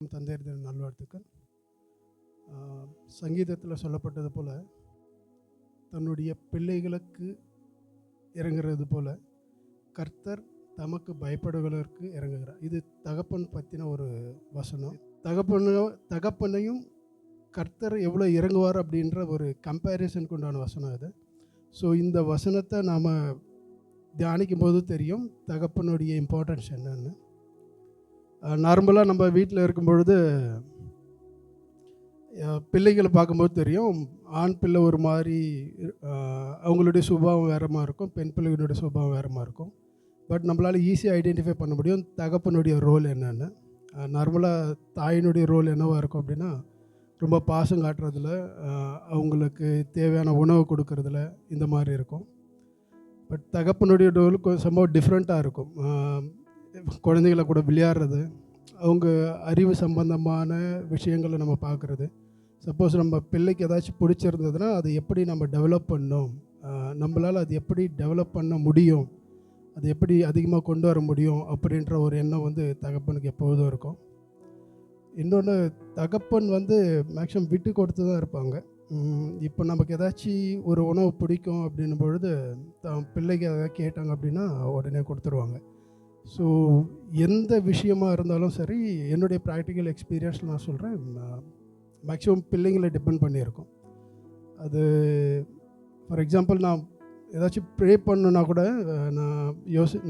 தந்தையர் தின நல்வாழ்த்துக்கள். சங்கீதத்தில் சொல்லப்பட்டது போல் தன்னுடைய பிள்ளைகளுக்கு இறங்குறது போல் கர்த்தர் தமக்கு பயப்படுவதற்கு இறங்குகிறார். இது தகப்பன் பற்றின ஒரு வசனம். தகப்பனையும் கர்த்தர் எவ்வளோ இறங்குவார் அப்படின்ற ஒரு கம்பேரிசனுக்கு உண்டான வசனம் இது. ஸோ இந்த வசனத்தை நாம் தியானிக்கும் போது தெரியும் தகப்பனுடைய இம்பார்ட்டன்ஸ் என்னன்னு. நார்மலாக நம்ம வீட்டில் இருக்கும் பொழுது பிள்ளைகளை பார்க்கும்போது தெரியும், ஆண் பிள்ளை ஒரு மாதிரி அவங்களுடைய சுபாவம் வேறு மாதிரி இருக்கும், பெண் பிள்ளைகளுடைய சுபாவம் வேறு மாதிரி இருக்கும். பட் நம்மளால் ஈஸியாக ஐடென்டிஃபை பண்ண முடியும் தகப்பனுடைய ரோல் என்னென்னு. நார்மலாக தாயினுடைய ரோல் என்னவாக இருக்கும் அப்படின்னா, ரொம்ப பாசம் காட்டுறதுல, அவங்களுக்கு தேவையான உணவு கொடுக்கறதுல இந்த மாதிரி இருக்கும். பட் தகப்பனுடைய ரோல் ரொம்ப டிஃப்ரெண்ட்டாக இருக்கும். குழந்தைகளை கூட விளையாடுறது, அவங்க அறிவு சம்பந்தமான விஷயங்களை நம்ம பார்க்குறது. சப்போஸ் நம்ம பிள்ளைக்கு ஏதாச்சும் பிடிச்சிருந்ததுன்னா அதை எப்படி நம்ம டெவலப் பண்ணோம், நம்மளால் அது எப்படி டெவலப் பண்ண முடியும், அது எப்படி அதிகமாக கொண்டு வர முடியும் அப்படின்ற ஒரு எண்ணம் தகப்பனுக்கு எப்போதும் இருக்கும். இன்னொன்று, தகப்பன் மேக்ஸிமம் விட்டு கொடுத்து தான் இருப்பாங்க. இப்போ நமக்கு ஏதாச்சும் ஒரு உணவு பிடிக்கும் அப்படின்னும் பொழுது பிள்ளைக்கு ஏதாவது கேட்டாங்க அப்படின்னா உடனே கொடுத்துருவாங்க. ஸோ எந்த விஷயமாக இருந்தாலும் சரி, என்னுடைய ப்ராக்டிக்கல் எக்ஸ்பீரியன்ஸில் நான் சொல்கிறேன், மேக்ஸிமம் பிள்ளைங்களை டிபெண்ட் பண்ணியிருக்கோம். அது ஃபார் எக்ஸாம்பிள், நான் ஏதாச்சும் ப்ரே பண்ணுன்னா கூட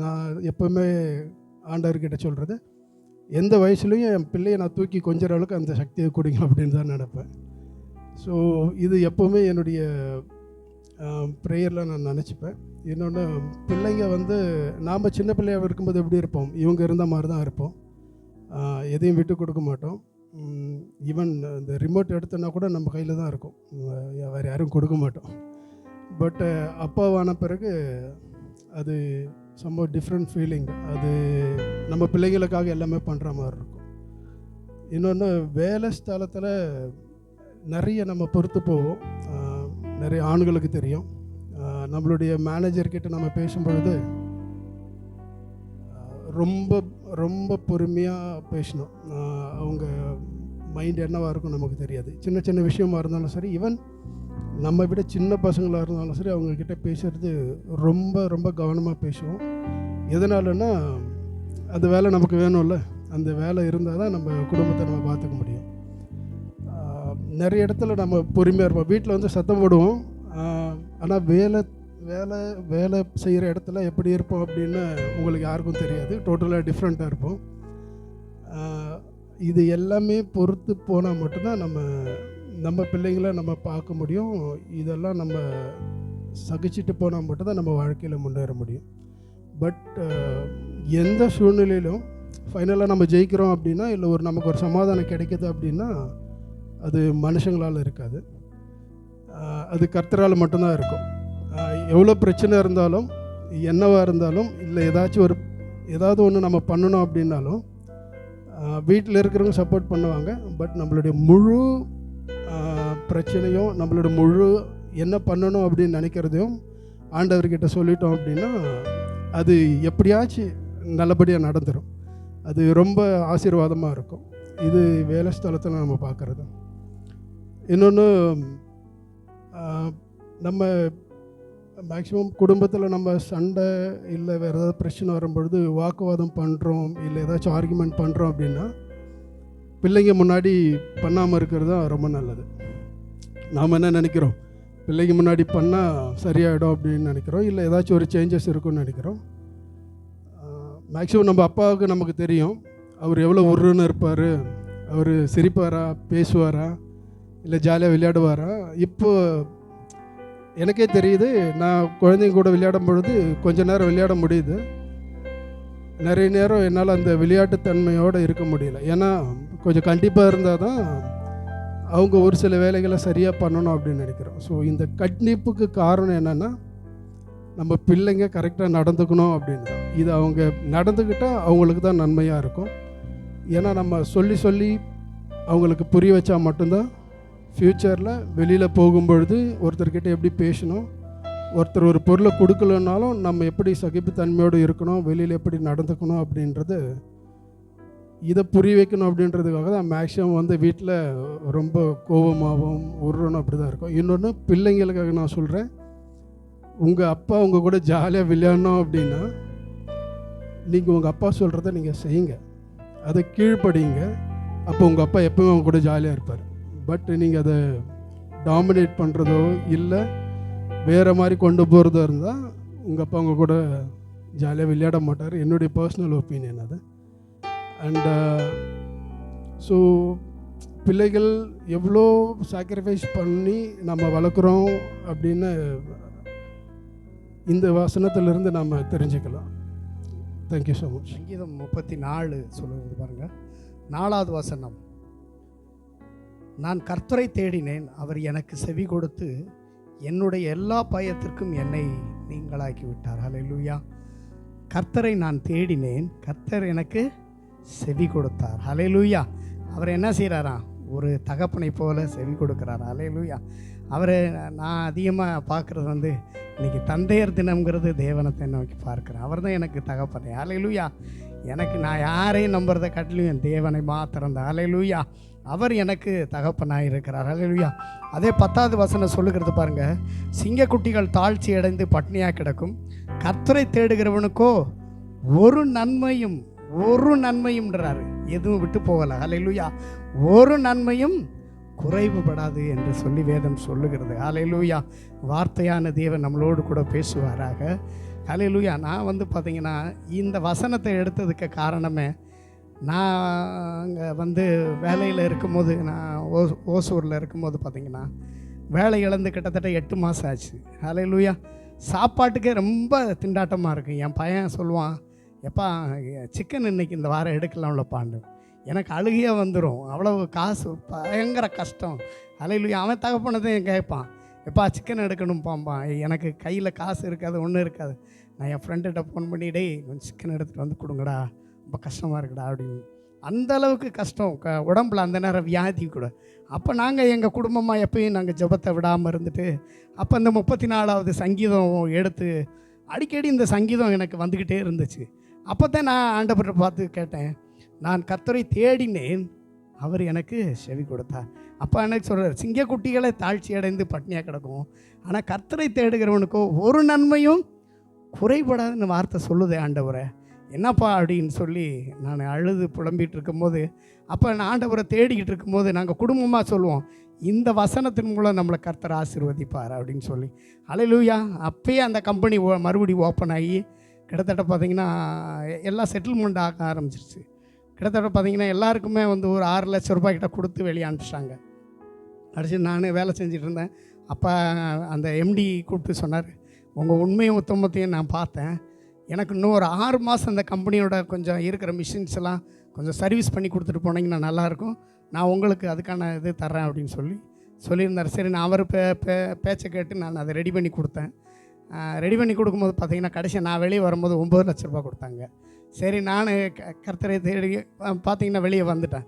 நான் எப்போவுமே ஆண்டவர்கிட்ட சொல்கிறது, எந்த வயசுலையும் என் பிள்ளையை நான் தூக்கி கொஞ்சம் அளவுக்கு அந்த சக்தியை கொடுங்க அப்படின்னு தான் நினைப்பேன். ஸோ இது எப்போவுமே என்னுடைய ப்ரேயரில் நான் நினச்சிப்பேன். இன்னொன்று, பிள்ளைங்க நாம் சின்ன பிள்ளையாக இருக்கும்போது எப்படி இருப்போம், இவங்க இருந்த மாதிரி தான் இருப்போம். எதையும் விட்டு கொடுக்க மாட்டோம். ஈவன் இந்த ரிமோட் எடுத்தோன்னா கூட நம்ம கையில் தான் இருக்கும், வேறு யாரும் கொடுக்க மாட்டோம். பட் அப்பாவான பிறகு அது ரொம்ப டிஃப்ரெண்ட் ஃபீலிங். அது நம்ம பிள்ளைங்களுக்காக எல்லாமே பண்ணுற மாதிரி இருக்கும். இன்னொன்று, வேலை ஸ்தலத்தில் நிறைய நம்ம பொறுத்து போவோம். நிறைய ஆண்களுக்கு தெரியும், நம்மளுடைய மேனேஜர்கிட்ட நம்ம பேசும்பொழுது ரொம்ப ரொம்ப பொறுமையாக பேசணும். அவங்க மைண்ட் என்னவாக இருக்கும் நமக்கு தெரியாது. சின்ன சின்ன விஷயமாக இருந்தாலும் சரி, ஈவன் நம்ம விட சின்ன பசங்களாக இருந்தாலும் சரி, அவங்கக்கிட்ட பேசுகிறது ரொம்ப ரொம்ப கவனமாக பேசுவோம். எதனாலன்னா, அந்த வேலை நமக்கு வேணும்ல, அந்த வேலை இருந்தால் தான் நம்ம குடும்பத்தை நம்ம பார்த்துக்க முடியும். நிறைய இடத்துல நம்ம பொறுமையாக இருப்போம். வீட்டில் சத்தம் போடுவோம், ஆனால் வேலை செய்கிற இடத்துல எப்படி இருப்போம் அப்படின்னு உங்களுக்கு யாருக்கும் தெரியாது. டோட்டலாக டிஃப்ரெண்ட்டாக இருப்போம். இது எல்லாமே பொறுத்து போனால் மட்டும்தான் நம்ம பிள்ளைங்களை நம்ம பார்க்க முடியும். இதெல்லாம் நம்ம சகிச்சுட்டு போனால் மட்டும்தான் நம்ம வாழ்க்கையில் முன்னேற முடியும். பட் எந்த சூழ்நிலையிலும் ஃபைனலாக நம்ம ஜெயிக்கிறோம் அப்படின்னா, இல்லை நமக்கு ஒரு சமாதானம் கிடைக்கிது அப்படின்னா, அது மனுஷங்களால் இருக்காது, அது கர்த்தரால் மட்டும்தான் இருக்கும். எவ்வளோ பிரச்சனை இருந்தாலும், என்னவாக இருந்தாலும், இல்லை ஏதாவது ஒன்று நம்ம பண்ணணும் அப்படின்னாலும் வீட்டில் இருக்கிறவங்க சப்போர்ட் பண்ணுவாங்க. பட் நம்மளுடைய முழு பிரச்சனையும், நம்மளோட முழு என்ன பண்ணணும் அப்படின்னு நினைக்கிறதையும் ஆண்டவர்கிட்ட சொல்லிட்டோம் அப்படின்னா, அது எப்படியாச்சும் நல்லபடியாக நடந்துடும். அது ரொம்ப ஆசீர்வாதமாக இருக்கும். இது வேலை ஸ்தலத்தில் நம்ம பார்க்குறது. இன்னொன்று, நம்ம மேக்ஸிமம் குடும்பத்தில் நம்ம சண்டை இல்லை வேறு ஏதாவது பிரச்சனை வரும்பொழுது வாக்குவாதம் பண்ணுறோம், இல்லை ஏதாச்சும் ஆர்கியூமெண்ட் பண்ணுறோம் அப்படின்னா, பிள்ளைங்க முன்னாடி பண்ணாமல் இருக்கிறது தான் ரொம்ப நல்லது. நாம் என்ன நினைக்கிறோம், பிள்ளைங்க முன்னாடி பண்ணால் சரியாயிடும் அப்படின்னு நினைக்கிறோம், இல்லை ஏதாச்சும் ஒரு சேஞ்சஸ் இருக்குன்னு நினைக்கிறோம். மேக்ஸிமம் நம்ம அப்பாவுக்கு நமக்கு தெரியும், அவர் எவ்வளோ உருன்னு இருப்பார், அவர் சிரிப்பாரா, பேசுவாரா, இல்லை ஜாலியாக விளையாடுவாரா. இப்போ எனக்கே தெரியுது, நான் குழந்தைங்க கூட விளையாடும் பொழுது கொஞ்ச நேரம் விளையாட முடியுது, நிறைய நேரம் என்னால் அந்த விளையாட்டுத்தன்மையோடு இருக்க முடியல. ஏன்னா கொஞ்சம் கண்டிப்பாக இருந்தால் தான் அவங்க ஒரு சில வேலைகளை சரியாக பண்ணணும் அப்படின்னு நினைக்கிறோம். ஸோ இந்த கண்டிப்புக்கு காரணம் என்னென்னா, நம்ம பிள்ளைங்க கரெக்டாக நடந்துக்கணும் அப்படின்னு தான். இது அவங்க நடந்துக்கிட்டால் அவங்களுக்கு தான் நன்மையாக இருக்கும். ஏன்னா நம்ம சொல்லி அவங்களுக்கு புரிய வச்சா மட்டும்தான் ஃப்யூச்சரில் வெளியில் போகும்பொழுது ஒருத்தர்கிட்ட எப்படி பேசணும், ஒருத்தர் ஒரு பொருளை கொடுக்கலனாலும் நம்ம எப்படி சகிப்புத்தன்மையோடு இருக்கணும், வெளியில் எப்படி நடந்துக்கணும் அப்படின்றது இதை புரிய வைக்கணும் அப்படின்றதுக்காக தான் மேக்ஸிமம் வந்து வீட்டில் ரொம்ப கோபமாகவும் உருவனும் அப்படி தான் இருக்கும். இன்னொன்று பிள்ளைங்களுக்காக நான் சொல்கிறேன், உங்கள் அப்பா உங்கள் கூட ஜாலியாக விளையாடணும் அப்படின்னா நீங்கள் உங்கள் அப்பா சொல்கிறத நீங்கள் செய்யுங்க, அதை கீழ்ப்படிங்க. அப்போ உங்கள் அப்பா எப்போவும் அவங்க கூட ஜாலியாக இருப்பார். பட் நீங்கள் அதை டாமினேட் பண்ணுறதோ இல்லை வேறு மாதிரி கொண்டு போகிறதோ இருந்தால் உங்கள் அப்பா அவங்க கூட ஜாலியாக விளையாட மாட்டார். என்னுடைய பர்சனல் ஒப்பீனியன் அது. அண்ட் ஸோ பிள்ளைகள் எவ்வளோ சாக்ரிஃபைஸ் பண்ணி நம்ம வளர்க்குறோம் அப்படின்னு இந்த வசனத்திலிருந்து நம்ம தெரிஞ்சுக்கலாம். Thank you so much. சங்கீதம் 34 சொல்லுறது பாருங்கள், 4வது வசனம். நான் கர்த்தரை தேடினேன், அவர் எனக்கு செவி கொடுத்து என்னுடைய எல்லா பயத்திற்கும் என்னை நீங்களாக்கி விட்டார். ஹல்லேலூயா. கர்த்தரை நான் தேடினேன், கர்த்தர் எனக்கு செவி கொடுத்தார். ஹல்லேலூயா. அவர் என்ன செய்கிறாராம்? ஒரு தகப்பனை போல செவி கொடுக்குறார். ஹல்லேலூயா. அவரை நான் அதிகமாக பார்க்குறது வந்து இன்றைக்கி தந்தையர் தினம்ங்கிறது தேவனத்தை நோக்கி பார்க்குறேன். அவர் தான் எனக்கு தகப்பனே. ஹல்லேலூயா. எனக்கு நான் யாரையும் நம்புறதை காட்டிலும் என் தேவனை மாத்திரம்தான். ஹல்லேலூயா. அவர் எனக்கு தகப்பனாக இருக்கிறார். ஹல்லேலூயா. அதே 10வது வசனம் சொல்லுகிறது பாருங்கள், சிங்கக்குட்டிகள் தாழ்ச்சி அடைந்து பட்னியாக கிடக்கும், கர்த்தரை தேடுகிறவனுக்கோ ஒரு நன்மையும்ன்றாரு, எதுவும் விட்டு போகலை. ஹல்லேலூயா. ஒரு நன்மையும் குறைவுபடாது என்று சொல்லி வேதம் சொல்லுகிறது. ஹல்லேலூயா. வார்த்தையான தேவன் நம்மளோடு கூட பேசுவாராக. ஹல்லேலூயா. நான் வந்து பார்த்திங்கன்னா இந்த வசனத்தை எடுத்ததுக்கு காரணமே, நான் அங்கே வந்து வேலையில் இருக்கும்போது, நான் ஓசூரில் இருக்கும்போது பார்த்திங்கன்னா வேலை இழந்து கிட்டத்தட்ட 8 மாதம் ஆச்சு. ஹல்லேலூயா. சாப்பாட்டுக்கே ரொம்ப திண்டாட்டமாக இருக்குது. என் பையன் சொல்லுவான், எப்பா சிக்கன் இன்னைக்கு இந்த வாரம் எடுக்கலாம்லப்பான்னு. எனக்கு அழுகையாக வந்துடும், அவ்வளவு காசு, பயங்கர கஷ்டம். ஹல்லேலூயா. அவன் தகப்பனதையும் கேட்பான், எப்பா சிக்கன் எடுக்கணும்பாம்பா, எனக்கு கையில் காசு இருக்காது, ஒன்றும் இருக்காது. நான் என் ஃப்ரெண்டுகிட்ட ஃபோன் பண்ணி, டேய் கொஞ்சம் சிக்கன் எடுத்துகிட்டு வந்து கொடுங்கடா, ரொம்ப கஷ்டமாக இருக்குடா அப்படின்னு. அந்தளவுக்கு கஷ்டம், உடம்புல அந்த நேரம் வியாதி கூட. அப்போ நாங்கள் எங்கள் குடும்பமாக எப்பயும் நாங்கள் ஜெபத்தை விடாமல் இருந்துட்டு, அப்போ இந்த 34வது சங்கீதம் எடுத்து அடிக்கடி இந்த சங்கீதம் எனக்கு வந்துக்கிட்டே இருந்துச்சு. அப்போ தான் நான் ஆண்டவரை பார்த்து கேட்டேன், நான் கர்த்தரை தேடினேன், அவர் எனக்கு செவி கொடுத்தார். அப்போ எனக்கு சொல்கிறார், சிங்கக்குட்டிகளை தாழ்ச்சி அடைந்து பட்னியாக கிடக்கும், ஆனால் கர்த்தரை தேடுகிறவனுக்கோ ஒரு நன்மையும் குறைபடாதுன்னு வார்த்தை சொல்லுதே ஆண்டவரை, என்னப்பா அப்படின்னு சொல்லி நான் அழுது புலம்பிகிட்டு இருக்கும்போது, அப்போ நான் ஆண்டவரை தேடிக்கிட்டு இருக்கும்போது நாங்கள் குடும்பமாக சொல்லுவோம், இந்த வசனத்தின் மூலம் நம்மளை கர்த்தர் ஆசீர்வதிப்பார் அப்படின்னு சொல்லி. ஹல்லேலூயா. அப்பயே அந்த கம்பெனி மறுபடியும் ஓப்பன் ஆகி கிட்டத்தட்ட பார்த்திங்கன்னா எல்லாம் செட்டில்மெண்ட் ஆக ஆரம்பிச்சிருச்சு. கிட்டத்தட்ட பார்த்திங்கன்னா எல்லாருக்குமே வந்து ஒரு 6 லட்சம் ரூபாய்க்கிட்ட கொடுத்து வெளியே அனுப்பிச்சிட்டாங்க. அடிச்சு நான் வேலை செஞ்சுட்டு இருந்தேன். அப்போ அந்த எம்டி கூப்பிட்டு சொன்னார், உங்கள் உண்மையும் உத்தமத்தையும் நான் பார்த்தேன், எனக்கு இன்னும் ஒரு 6 மாதம் அந்த கம்பெனியோட கொஞ்சம் இருக்கிற மிஷின்ஸ் எல்லாம் கொஞ்சம் சர்வீஸ் பண்ணி கொடுத்துட்டு போனீங்கன்னா நல்லாயிருக்கும், நான் உங்களுக்கு அதுக்கான இது தர்றேன் அப்படின்னு சொல்லியிருந்தார். சரி, நான் அவர் பேச்சை கேட்டு நான் அதை ரெடி பண்ணி கொடுத்தேன். ரெடி பண்ணி கொடுக்கும்போது பார்த்திங்கன்னா கடைசியாக நான் வெளியே வரும்போது 9 லட்ச ரூபா கொடுத்தாங்க. சரி, நான் கர்த்தரை தேடி பார்த்திங்கன்னா வெளியே வந்துட்டேன்.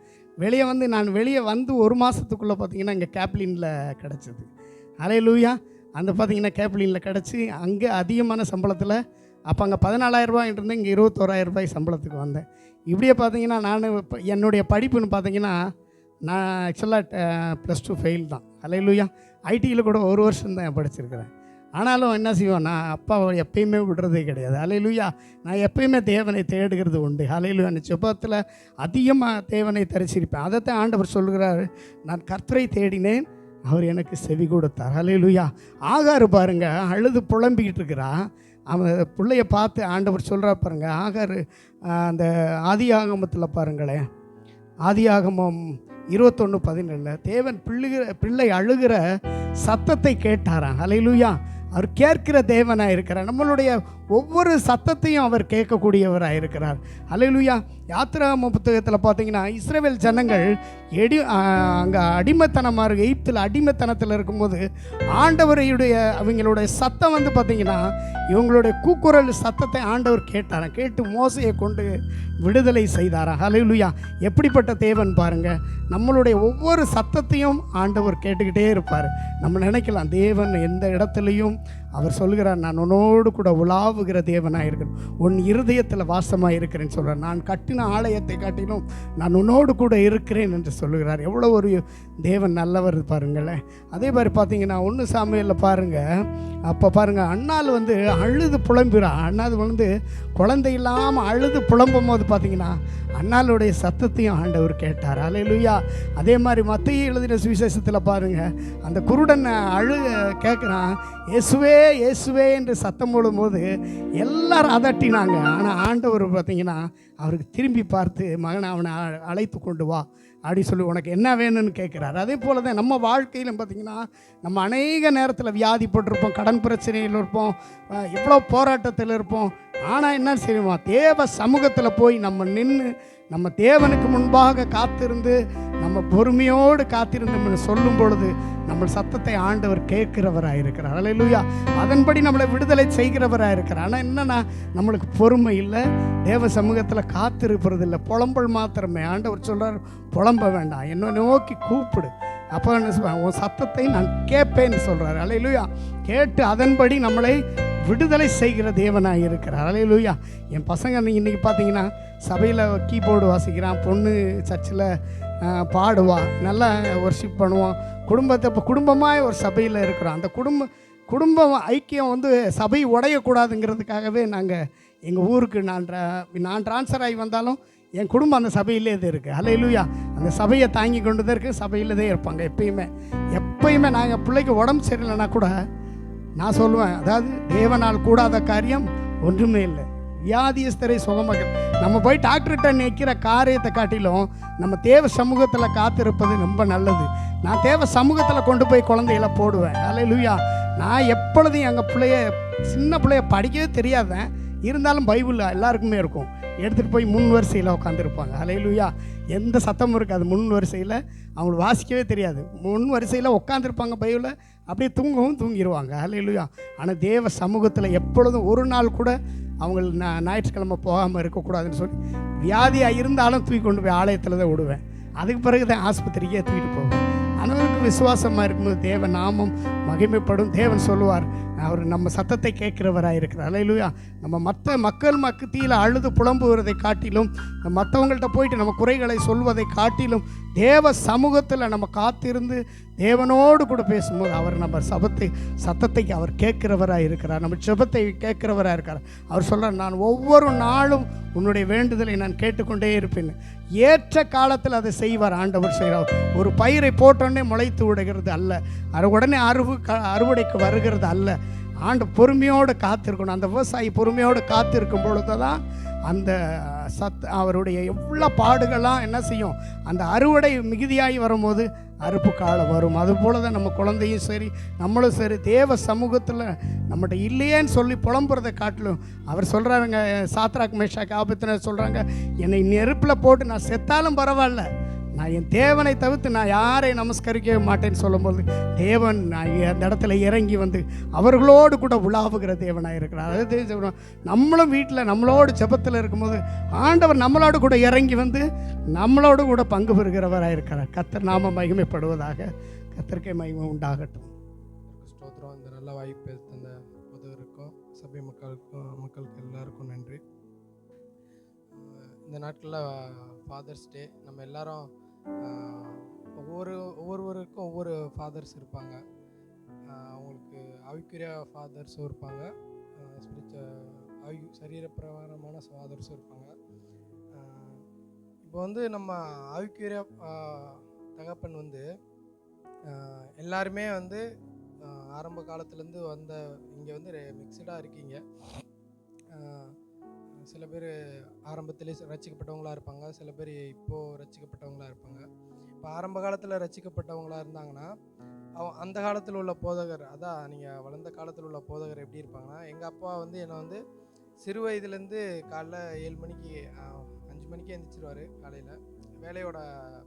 நான் வெளியே வந்து 1 மாதத்துக்குள்ளே பார்த்திங்கன்னா இங்கே கேப்லினில் கிடச்சிது. ஹல்லேலூயா. அந்த பார்த்திங்கன்னா கேப்லினில் கிடச்சி அங்கே அதிகமான சம்பளத்தில், அப்போ அங்கே 14,000 ரூபாய்ட்டு இருந்து இங்கே 21,000 ரூபாய் சம்பளத்துக்கு வந்தேன். இப்படியே பார்த்திங்கன்னா நான் இப்போ என்னுடைய படிப்புன்னு பார்த்திங்கன்னா நான் ஆக்சுவலாக +2 ஃபெயில் தான். ஹல்லேலூயா. ஐடியில் கூட 1 வருஷம் தான் படிச்சிருக்கிறேன். ஆனாலும் என்ன செய்வோம், நான் அப்பாவை எப்பயுமே விடுறதே கிடையாது. ஹல்லேலூயா. நான் எப்பயுமே தேவனை தேடுகிறது உண்டு. ஹல்லேலூயா. அந்த ஜெபத்தில் அதிகமாக தேவனை தரிசிருப்பேன். அதைத்தான் ஆண்டவர் சொல்கிறார், நான் கர்த்தரை தேடினேன், அவர் எனக்கு செவி கொடுத்தார். ஹல்லேலூயா. ஆகார் பாருங்க அழுது புலம்பிக்கிட்டு இருக்கிறான். அவன் பிள்ளைய பார்த்து ஆண்டவர் சொல்கிறா பாருங்க. ஆகார் அந்த ஆதியாகமத்தில் பாருங்களேன், ஆதியாகமம் 21:17 தேவன் பிள்ளை அழுகிற சத்தத்தை கேட்டாராம். ஹல்லேலூயா. அவர் கேட்கிற தேவனாக இருக்கிறார். நம்மளுடைய ஒவ்வொரு சத்தத்தையும் அவர் கேட்கக்கூடியவராக இருக்கிறார். ஹல்லேலூயா. யாத்திராகம புத்தகத்தில் பார்த்தீங்கன்னா இஸ்ரவேல் ஜனங்கள் அங்கே அடிமைத்தனமாக இருக்கு, எகிப்தில் அடிமைத்தனத்தில் இருக்கும்போது ஆண்டவரையுடைய அவங்களுடைய சத்தம் வந்து பார்த்திங்கன்னா இவங்களுடைய கூக்குரல் சத்தத்தை ஆண்டவர் கேட்டாராம். கேட்டு மோசையை கொண்டு விடுதலை செய்தாராம். ஹல்லேலூயா. எப்படிப்பட்ட தேவன் பாருங்கள். நம்மளுடைய ஒவ்வொரு சத்தத்தையும் ஆண்டவர் கேட்டுக்கிட்டே இருப்பார். நம்ம நினைக்கலாம் தேவன் எந்த இடத்துலையும் அவர் சொல்கிறார், நான் உன்னோடு கூட உலாவுகிற தேவனாக இருக்கிறேன், உன் இருதயத்தில் வாசமாக இருக்கிறேன்னு சொல்கிறார். நான் கட்டின ஆலயத்தை காட்டிலும் நான் உன்னோடு கூட இருக்கிறேன் என்று சொல்லுகிறார். எவ்வளோ ஒரு தேவன் நல்லவர் பாருங்களேன். அதே மாதிரி பார்த்தீங்கன்னா 1 சாமுவேலில் பாருங்கள், அப்போ பாருங்கள் அண்ணாள் அழுது புலம்புறான். அண்ணாள் குழந்தை இல்லாமல் அழுது புலம்பும் போது பார்த்தீங்கன்னா அண்ணாளுடைய சத்தத்தையும் ஆண்டவர் கேட்டார். அல்லேலூயா. அதே மாதிரி மத்தேயு எழுதின சுவிசேஷத்தில் பாருங்கள், அந்த குருடன் கேட்குறான், இயேசுவே இயேசுவே என்று சத்தம் போடும்போது எல்லாரும் அதட்டினாங்க. ஆனால் ஆண்டவர் பார்த்தீங்கன்னா அவருக்கு திரும்பி பார்த்து, மகனை அவனை அழைத்து கொண்டு வா அப்படி சொல்லி உனக்கு என்ன வேணும்னு கேட்குறாரு. அதே போல் தான் நம்ம வாழ்க்கையிலும் பார்த்திங்கன்னா நம்ம அநேக நேரத்தில் வியாதிப்பட்டிருப்போம், கடன் பிரச்சனையில் இருப்போம், இவ்வளோ போராட்டத்தில் இருப்போம். ஆனால் என்ன செய்வோமா, தேவ சமூகத்தில் போய் நம்ம நின்று நம்ம தேவனுக்கு முன்பாக காத்திருந்து நம்ம பொறுமையோடு காத்திருந்து சொல்லும் பொழுது நம்ம சத்தத்தை ஆண்டவர் கேட்கிறவராக இருக்கிறார். அல்லேலூயா. அதன்படி நம்மளை விடுதலை செய்கிறவராக இருக்கிறார். ஆனால் என்னென்னா நம்மளுக்கு பொறுமை இல்லை, தேவ சமூகத்தில் காத்திருப்பது இல்லை, புலம்பல் மாத்திரமே. ஆண்டவர் சொல்கிறார், புலம்ப வேண்டாம், என்னை நோக்கி கூப்பிடு, அப்போ என்ன சொல்லுவாங்க, உன் சத்தத்தை நான் கேட்பேன்னு சொல்கிறார். அல்லேலூயா. கேட்டு அதன்படி நம்மளை விடுதலை செய்கிற தேவனாக இருக்கிறார். அல்லேலூயா. என் பசங்க இன்றைக்கி பார்த்தீங்கன்னா சபையில் கீபோர்டு வாசிக்கிறான், பொண்ணு சர்ச்சில் பாடுவா, நல்லா ஒர்ஷிப் பண்ணுவோம். குடும்பமாக ஒரு சபையில் இருக்கிறோம். அந்த குடும்பம் ஐக்கியம் சபை உடையக்கூடாதுங்கிறதுக்காகவே நாங்கள் எங்கள் ஊருக்கு நான் ட்ரான்ஸ்ஃபர் ஆகி வந்தாலும் என் குடும்பம் அந்த சபையிலே இது இருக்குது. அல்லேலூயா. அந்த சபையை தாங்கி கொண்டு தான் இருக்குது, சபையில் தான் இருப்பாங்க எப்பயுமே. நாங்கள் பிள்ளைக்கு உடம்பு சரியில்லைன்னா கூட நான் சொல்லுவேன், அதாவது தேவனால் கூடாத காரியம் ஒன்றுமே இல்லை. வியாதியஸ்தரை சுகமாக நம்ம போய் டாக்டர்கிட்ட நிற்கிற காரியத்தை காட்டிலும் நம்ம தேவ சமூகத்தில் காத்திருப்பது ரொம்ப நல்லது. நான் தேவ சமூகத்தில் கொண்டு போய் குழந்தைகளை போடுவேன். அல்லேலூயா. நான் எப்பொழுதும் எங்கள் சின்ன பிள்ளைய படிக்கவே தெரியாதேன், இருந்தாலும் பைபிள் எல்லாருக்குமே இருக்கும், எடுத்துகிட்டு போய் முன் வரிசையில் உட்காந்துருப்பாங்க. அல்லேலூயா. எந்த சத்தமும் இருக்காது, முன் வரிசையில் அவங்களுக்கு வாசிக்கவே தெரியாது, முன் வரிசையில் உட்காந்துருப்பாங்க, பைபிளில் அப்படியே தூங்கிடுவாங்க. அல்லேலூயா. ஆனால் தேவ சமூகத்தில் எப்பொழுதும் ஒரு நாள் கூட அவங்க ஞாயிற்றுக்கிழமை போகாமல் இருக்கக்கூடாதுன்னு சொல்லி வியாதியாக இருந்தாலும் தூக்கி கொண்டு போய் ஆலயத்தில் தான் விடுவேன். அதுக்கு பிறகு தான் ஆஸ்பத்திரிக்கே தூக்கிட்டு போவேன். அனைவருக்கும் விசுவாசமாக இருக்கும்போது தேவ நாமம் மகிமைப்படும். தேவன் சொல்லுவார், அவர் நம்ம சத்தத்தை கேட்கிறவராக இருக்கிறார். அல்லேலூயா. நம்ம மற்ற மக்கள் மத்தியில் அழுது புலம்புவதை காட்டிலும், மற்றவங்கள்ட்ட போயிட்டு நம்ம குறைகளை சொல்வதை காட்டிலும் தேவ சமூகத்தில் நம்ம காத்திருந்து தேவனோடு கூட பேசும்போது அவர் நம்ம சத்தத்தை அவர் கேட்கிறவராக இருக்கிறார், நம்ம ஜெபத்தை கேட்கிறவராக இருக்கிறார். அவர் சொல்கிறார், நான் ஒவ்வொரு நாளும் உன்னுடைய வேண்டுதலை நான் கேட்டுக்கொண்டே இருப்பேன். ஏற்ற காலத்தில் அதை செய்வார் ஆண்டவர் செய்கிறார். ஒரு பயிரை போட்டோடனே முளைத்து விடுகிறது அல்ல, உடனே அறுவடைக்கு வருகிறது அல்ல. ஆண்டு பொறுமையோடு காத்திருக்கணும். அந்த விவசாயி பொறுமையோடு காத்திருக்கும் பொழுது தான் அந்த அவருடைய எவ்வளோ பாடுகள்லாம் என்ன செய்யும், அந்த அறுவடை மிகுதியாகி வரும்போது அறுப்பு காலம் வரும். அதுபோல தான் நம்ம குழந்தையும் சரி நம்மளும் சரி தேவ சமூகத்தில் நம்மகிட்ட இல்லையேன்னு சொல்லி புலம்புறதை காட்டிலும் அவர் சொல்கிறாருங்க, சாத்ராக் மேஷாக் ஆபத்தினர் சொல்கிறாங்க, என்னை நெருப்பில் போட்டு நான் செத்தாலும் பரவாயில்ல, நான் என் தேவனை தவிர்த்து நான் யாரை நமஸ்கரிக்கவே மாட்டேன்னு சொல்லும்போது தேவன் அந்த இடத்துல இறங்கி அவர்களோடு கூட உலாவுகிற தேவனாக இருக்கிறார். அதாவது நம்மளும் வீட்டில் நம்மளோடு ஜெபத்தில் இருக்கும்போது ஆண்டவர் நம்மளோடு கூட இறங்கி நம்மளோடு கூட பங்கு பெறுகிறவராக இருக்கிறார். கர்த்தர் நாம மகிமைப்படுவதாக. கர்த்தருக்கே மகிமை உண்டாகட்டும். ஸ்தோத்திரம். இந்த நல்ல வாய்ப்பு தந்த பொதுவருக்கும் சபை மக்களுக்கு எல்லாருக்கும் நன்றி. இந்த நாட்களில் ஃபாதர்ஸ் டே, நம்ம எல்லாரும் ஒவ்வொருவருக்கும் ஒவ்வொரு ஃபாதர்ஸ் இருப்பாங்க. அவங்களுக்கு ஆவிக்குரிய ஃபாதர்ஸும் இருப்பாங்க, சரீரப்பிரகாரமான ஃபாதர்ஸும் இருப்பாங்க. இப்போ நம்ம ஆவிக்குரிய தகப்பன் எல்லாருமே ஆரம்ப காலத்துலேருந்து இங்கே மிக்சடாக இருக்கீங்க. சில பேர் ஆரம்பத்திலே ரட்சிக்கப்பட்டவங்களாக இருப்பாங்க, சில பேர் இப்போது ரட்சிக்கப்பட்டவங்களாக இருப்பாங்க. இப்போ ஆரம்ப காலத்தில் ரட்சிக்கப்பட்டவங்களாக இருந்தாங்கன்னா அந்த காலத்தில் உள்ள போதகர், அதான் நீங்கள் வளர்ந்த காலத்தில் உள்ள போதகர் எப்படி இருப்பாங்கன்னா, எங்கள் அப்பா என்னை சிறு வயதுலேருந்து காலைல 7 மணிக்கு 5 மணிக்கே எழுந்திரிச்சிருவார். காலையில் வேலையோட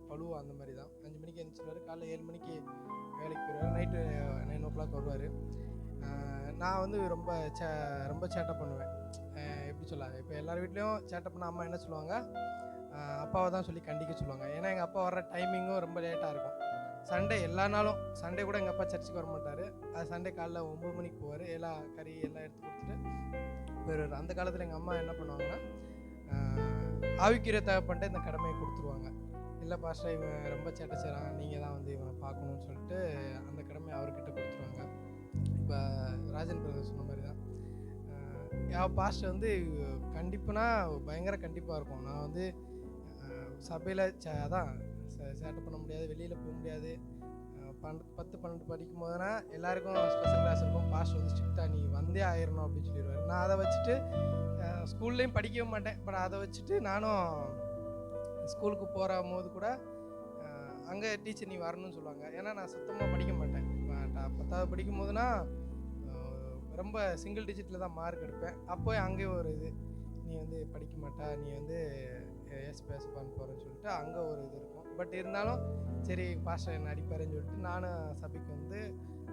பழுவு அந்த மாதிரி தான், 5 மணிக்கு எழுந்திரிச்சிருவார். காலைல 7 மணிக்கு வேலைக்கு போயிடுவார், நைட்டு 9 o'clock வருவார். நான் வந்து ரொம்ப சேட்டை பண்ணுவேன். எப்படி சொல்ல, இப்போ எல்லார் வீட்லேயும் சேட்டை பண்ண அம்மா என்ன சொல்லுவாங்க, அப்பாவை தான் சொல்லி கண்டிக்க சொல்லுவாங்க. ஏன்னா எங்கள் அப்பா வர்ற டைமிங்கும் ரொம்ப லேட்டாக இருக்கும். சண்டே எல்லா நாளும், சண்டே கூட எங்கள் அப்பா சர்ச்சுக்கு வர மாட்டார். அது சண்டே காலைல 9 மணிக்கு போவார். எல்லாம் கறி எல்லாம் எடுத்து கொடுத்துட்டு போயிடுவார். அந்த காலத்தில் எங்கள் அம்மா என்ன பண்ணுவாங்கன்னா, ஆவிக்குரிய தகப்பன்ட்டு இந்த கடமையை கொடுத்துருவாங்க. இல்லை பாஸ்டர், இவன் ரொம்ப சேட்டை செய்கிறான், நீங்கள் தான் வந்து இவனை பார்க்கணுன்னு சொல்லிட்டு அந்த கடமையை அவர்கிட்ட கொடுத்துருவாங்க. இப்போ ராஜன் பிரதர் சொன்ன மாதிரி தான் என் பாஸ்டர் வந்து கண்டிப்புனா பயங்கர கண்டிப்பாக இருக்கும். நான் வந்து சபையில் அதான் சேட்டை பண்ண முடியாது, வெளியில் போக முடியாது. 10, 12 படிக்கும் போதுனா எல்லாருக்கும் ஸ்பெஷல் கிளாஸ் இருக்கும். பாஸ்டர் வந்து ஸ்ட்ரிக்டாக நீ வந்தே ஆயிடணும் அப்படின்னு சொல்லிடுவார். நான் அதை வச்சுட்டு ஸ்கூல்லேயும் படிக்கவே மாட்டேன். பட் அதை வச்சுட்டு நானும் ஸ்கூலுக்கு போகிற போது கூட அங்கே டீச்சர் நீ வரணும்னு சொல்லுவாங்க. ஏன்னா நான் சுத்தமாக படிக்க மாட்டேன். 10வது படிக்கும் போதுனா ரொம்ப சிங்கிள் டிஜிட்டில் தான் மார்க் எடுப்பேன். அப்போ அங்கே ஒரு இது, நீ வந்து படிக்க மாட்டா, நீ வந்து பேசப்பான்னு போகிறேன்னு சொல்லிட்டு அங்கே ஒரு இது இருக்கும். பட் இருந்தாலும் சரி பாஸ்டர் என்ன அடிப்பாருன்னு சொல்லிட்டு நானும் சபைக்கு வந்து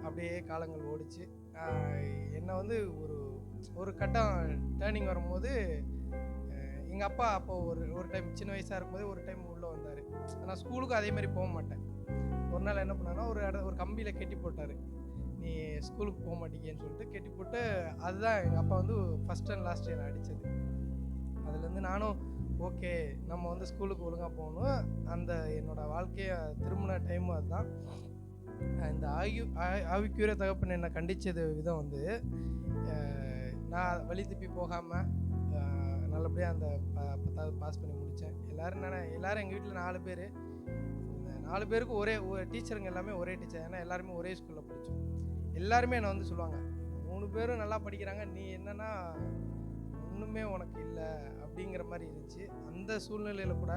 அப்படியே காலங்கள் ஓடிச்சு. என்னை வந்து ஒரு கட்டம் டேர்னிங் வரும்போது எங்கள் அப்பா அப்போ ஒரு டைம் சின்ன வயசாக இருக்கும்போது ஒரு டைம் உள்ளே வந்தார். நான் ஸ்கூலுக்கும் அதே மாதிரி போக மாட்டேன். ஒரு நாள் என்ன பண்ணான்னா ஒரு கம்பியில் கெட்டி போட்டார். நீ ஸ்கூலுக்கு போக மாட்டேங்கன்னு சொல்லிட்டு கெட்டி போட்டு, அதுதான் எங்கள் அப்பா வந்து ஃபஸ்ட் அண்ட் லாஸ்ட் என்னை அடித்தது. அதுலேருந்து நானும் ஓகே நம்ம வந்து ஸ்கூலுக்கு ஒழுங்காக போகணும். அந்த என்னோடய வாழ்க்கையை திரும்பின டைமும் அதுதான். இந்த ஆவிக்குரிய தகப்பன் என்னை கண்டித்தது விதம் வந்து, நான் வழி தப்பி போகாமல் நல்லபடியாக அந்த 10வது பாஸ் பண்ணி முடித்தேன். எல்லோரும் எங்கள் வீட்டில் 4 பேர். 4 பேருக்கும் ஒரே டீச்சருங்க, எல்லாமே ஒரே டீச்சர். ஏன்னா எல்லாருமே ஒரே ஸ்கூலில் படித்தோம். எல்லாருமே என்னை வந்து சொல்லுவாங்க, 3 பேரும் நல்லா படிக்கிறாங்க, நீ என்னன்னா ஒன்றுமே உனக்கு இல்லை அப்படிங்கிற மாதிரி இருந்துச்சு. அந்த சூழ்நிலையில் கூட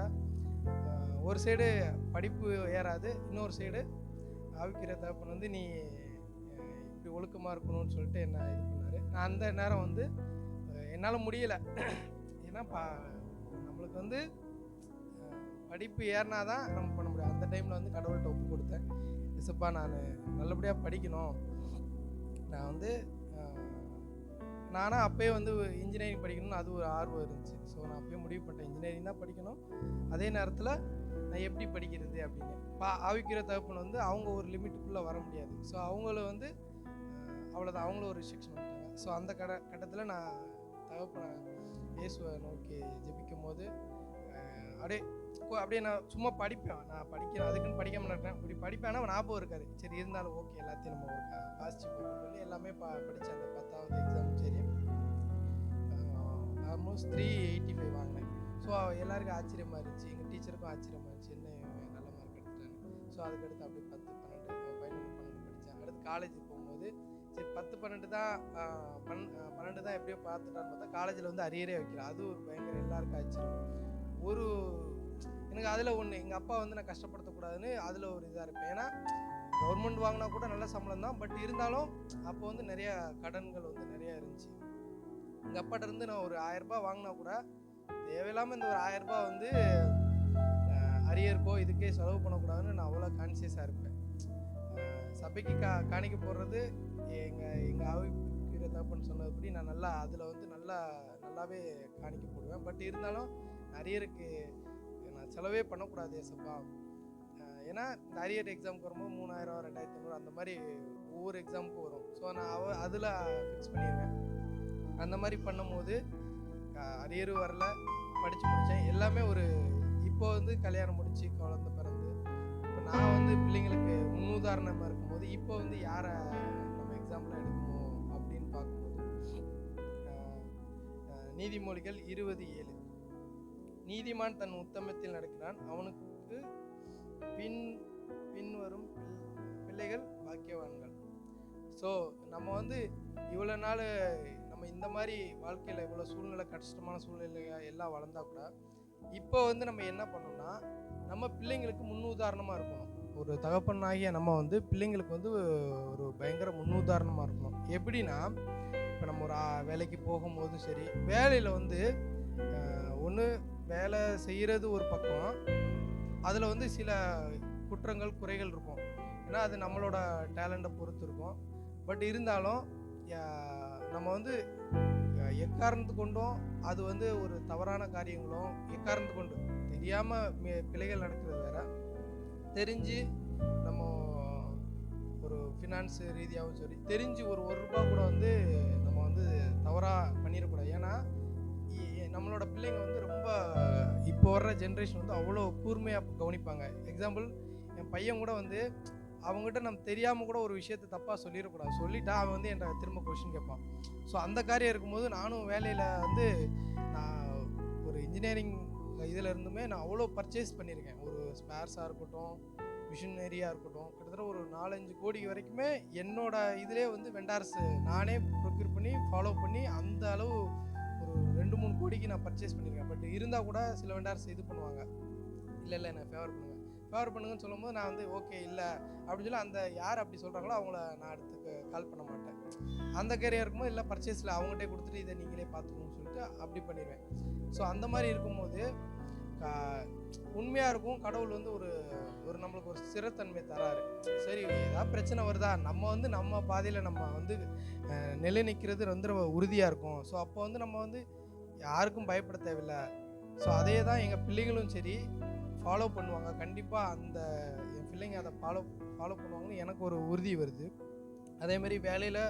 ஒரு சைடு படிப்பு ஏறாது, இன்னொரு சைடு ஆவிக்குரிய தகப்பன் வந்து நீ இப்படி ஒழுக்கமாக இருக்கணும்னு சொல்லிட்டு என்ன இது பண்ணார். நான் அந்த நேரம் வந்து என்னால் முடியலை. ஏன்னா நம்மளுக்கு வந்து படிப்பு ஏறினா தான் நம்ம பண்ண முடியும். அந்த டைமில் வந்து கடவுள்கிட்ட ஒப்பு கொடுத்தேன். இசப்பா நான் நல்லபடியாக படிக்கணும். நான் வந்து நானாக அப்போயே வந்து இன்ஜினியரிங் படிக்கணும்னு அது ஒரு ஆர்வம் இருந்துச்சு. ஸோ நான் அப்போயே முடிவு பண்ணிட்டேன், இன்ஜினியரிங் தான் படிக்கணும். அதே நேரத்தில் நான் எப்படி படிக்கிறது அப்படின்னு. ஆவிக்குரிய தகப்பன் வந்து அவங்க ஒரு லிமிட்டுக்குள்ளே வர முடியாது. ஸோ அவங்கள வந்து அவ்வளோதான், அவங்களும் ஒரு ரிஸ்ட்ரிக்ஷன் விட்டாங்க. ஸோ அந்த கட்டத்தில் நான் தகப்பனை இயேசுவை நோக்கி ஜெபிக்கும் போது அப்படியே நான் சும்மா படிப்பேன். நான் படிக்கிறேன், அதுக்குன்னு படிக்காமல் இருக்கேன். இப்படி படிப்பேன்னா ஞாபகம் இருக்காது. சரி இருந்தாலும் ஓகே எல்லாத்தையும் நம்ம ஒரு பாசிட்டிவ் போகணும்னு சொல்லி எல்லாமே படித்தேன். அந்த 10வது எக்ஸாம் சரி ஆல்மோஸ்ட் 385 வாங்கினேன். ஸோ எல்லாருக்கும் ஆச்சரியமாக இருந்துச்சு, எங்கள் டீச்சருக்கும் ஆச்சரியமாக இருந்துச்சு, என்ன நல்ல மார்க் எடுத்துட்டாங்க. ஸோ அதுக்கடுத்து அப்படியே 10, 12, 11, 12 படித்தேன். அடுத்து காலேஜுக்கு போகும்போது சரி 10, 12 தான் 12 தான் எப்படியோ பார்த்துட்டான்னு பார்த்தா காலேஜில் வந்து அரியரே வைக்கிறேன். அது ஒரு பயங்கர எல்லாருக்கும் ஆச்சரியம். எனக்கு அதில் ஒன்று, எங்கள் அப்பா வந்து நான் கஷ்டப்படுத்தக்கூடாதுன்னு அதில் ஒரு இதாக இருப்பேன். ஏன்னா கவர்மெண்ட் வாங்கினா கூட நல்ல சம்பளம் தான். பட் இருந்தாலும் அப்போ வந்து நிறையா கடன்கள் வந்து நிறையா இருந்துச்சு. எங்கள் அப்பாட்ட இருந்து நான் ஒரு 1000 ரூபாய் வாங்கினா கூட தேவையில்லாமல் இந்த ஒரு 1000 ரூபாய் வந்து அரியருக்கோ இதுக்கே செலவு பண்ணக்கூடாதுன்னு நான் அவ்வளோ கான்சியஸாக இருப்பேன். சபைக்கு காணிக்க போடுறது எங்கள் ஆவிக்குரிய தகப்பன் சொன்னதுபடி நான் நல்லா அதில் வந்து நல்லாவே காணிக்க போடுவேன். பட் இருந்தாலும் அரியருக்கு நான் செலவே பண்ணக்கூடாது ஏசப்பா. ஏன்னா இந்த அரியர் எக்ஸாமுக்கு வரும்போது 3000, 2500 அந்த மாதிரி ஒவ்வொரு எக்ஸாமுக்கும் வரும். ஸோ நான் அதில் ஃபிக்ஸ் பண்ணிடுவேன். அந்த மாதிரி பண்ணும்போது அரியர் வரல, படித்து முடித்தேன். எல்லாமே இப்போ வந்து கல்யாணம் முடித்து குழந்தை பிறந்து இப்போ நான் வந்து பிள்ளைங்களுக்கு முன்னுதாரணமாக இருக்கும்போது இப்போ வந்து யாரை நம்ம எக்ஸாம்பிளாக எடுக்கணும் அப்படின்னு பார்க்கும்போது நீதிமொழிகள் 20:7 நீதிமான் தன் உத்தமத்தில் நடக்கிறான், அவனுக்கு பின்வரும் பிள்ளைகள் பாக்கியவான்கள். ஸோ நம்ம வந்து இவ்வளோ நாள் நம்ம இந்த மாதிரி வாழ்க்கையில் இவ்வளோ சூழ்நிலை கஷ்டமான சூழ்நிலை எல்லாம் வளர்ந்தா கூட இப்போ வந்து நம்ம என்ன பண்ணோம்னா நம்ம பிள்ளைங்களுக்கு முன்னுதாரணமாக இருக்கணும். ஒரு தகப்பனாகிய நம்ம வந்து பிள்ளைங்களுக்கு வந்து ஒரு பயங்கர முன்னுதாரணமாக இருக்கணும். எப்படின்னா இப்போ நம்ம ஒரு வேலைக்கு போகும்போதும் சரி, வேலையில் வந்து ஒன்று வேலை செய்கிறது ஒரு பக்கம், அதில் வந்து சில குற்றங்கள் குறைகள் இருக்கும். ஏன்னா அது நம்மளோட டேலண்ட்டை பொறுத்து இருக்கும். பட் இருந்தாலும் நம்ம வந்து எக்காரணத்து கொண்டும் அது வந்து ஒரு தவறான காரியங்களும் எக்காரணத்து கொண்டு தெரியாமல் பிழைகள் நடக்கிறது வேற, தெரிஞ்சு நம்ம ஒரு ஃபினான்ஸு ரீதியாகவும் சரி தெரிஞ்சு ஒரு ரூபா கூட வந்து நம்ம வந்து தவறாக பண்ணிடக்கூடாது. ஏன்னா நம்மளோட பிள்ளைங்க வந்து ரொம்ப இப்போ வர்ற ஜென்ரேஷன் வந்து அவ்வளோ கூர்மையாக கவனிப்பாங்க. எக்ஸாம்பிள், என் பையன் கூட வந்து அவங்ககிட்ட நம்ம தெரியாமல் கூட ஒரு விஷயத்தை தப்பாக சொல்லிடக்கூடாது. சொல்லிட்டா அவன் வந்து என்கிட்ட திரும்ப கொஷின் கேட்பான். ஸோ அந்த காரியம் இருக்கும்போது நானும் வேலையில் வந்து நான் ஒரு இன்ஜினியரிங் இதில் இருந்துமே நான் அவ்வளோ பர்ச்சேஸ் பண்ணியிருக்கேன். ஒரு ஸ்பேர்ஸாக இருக்கட்டும், மிஷினரியாக இருக்கட்டும், கிட்டத்தட்ட ஒரு 4-5 கோடி வரைக்குமே என்னோட இதிலே வந்து வெண்டார்ஸ் நானே ப்ரொக்யூர் பண்ணி ஃபாலோ பண்ணி அந்த அளவு ஒரு 2-3 கோடிக்கு நான் பர்ச்சேஸ் பண்ணியிருக்கேன். பட் இருந்தால் கூட சில வெண்டார்ஸ் இது பண்ணுவாங்க, இல்லை எனக்கு ஃபேவர் பண்ணுங்கன்னு சொல்லும்போது நான் வந்து ஓகே இல்லை அப்படின்னு சொல்லி அந்த யார் அப்படி சொல்கிறாங்களோ அவங்கள நான் அடுத்து கால் பண்ண மாட்டேன். அந்த கேரியாக இருக்கும்போது இல்லை பர்ச்சேஸில் அவங்ககிட்டே கொடுத்துட்டு இதை நீங்களே பார்த்துக்கணும்னு சொல்லிட்டு அப்படி பண்ணிடுவேன். ஸோ அந்த மாதிரி இருக்கும்போது உண்மையாக இருக்கும். கடவுள் வந்து ஒரு நம்மளுக்கு ஒரு ஸ்திரத்தன்மை தராரு. சரி, ஏதாவது பிரச்சனை வருதா, நம்ம வந்து நம்ம பாதையில் நம்ம வந்து நிலை நிற்கிறது வந்து ரொம்ப உறுதியாக இருக்கும். ஸோ அப்போ வந்து நம்ம வந்து யாருக்கும் பயப்பட தேவையில்லை. ஸோ அதே தான் எங்கள் பிள்ளைகளும் சரி ஃபாலோ பண்ணுவாங்க. கண்டிப்பாக அந்த என் பிள்ளைங்க அதை ஃபாலோ பண்ணுவாங்கன்னு எனக்கு ஒரு உறுதி வருது. அதேமாதிரி வேலையில்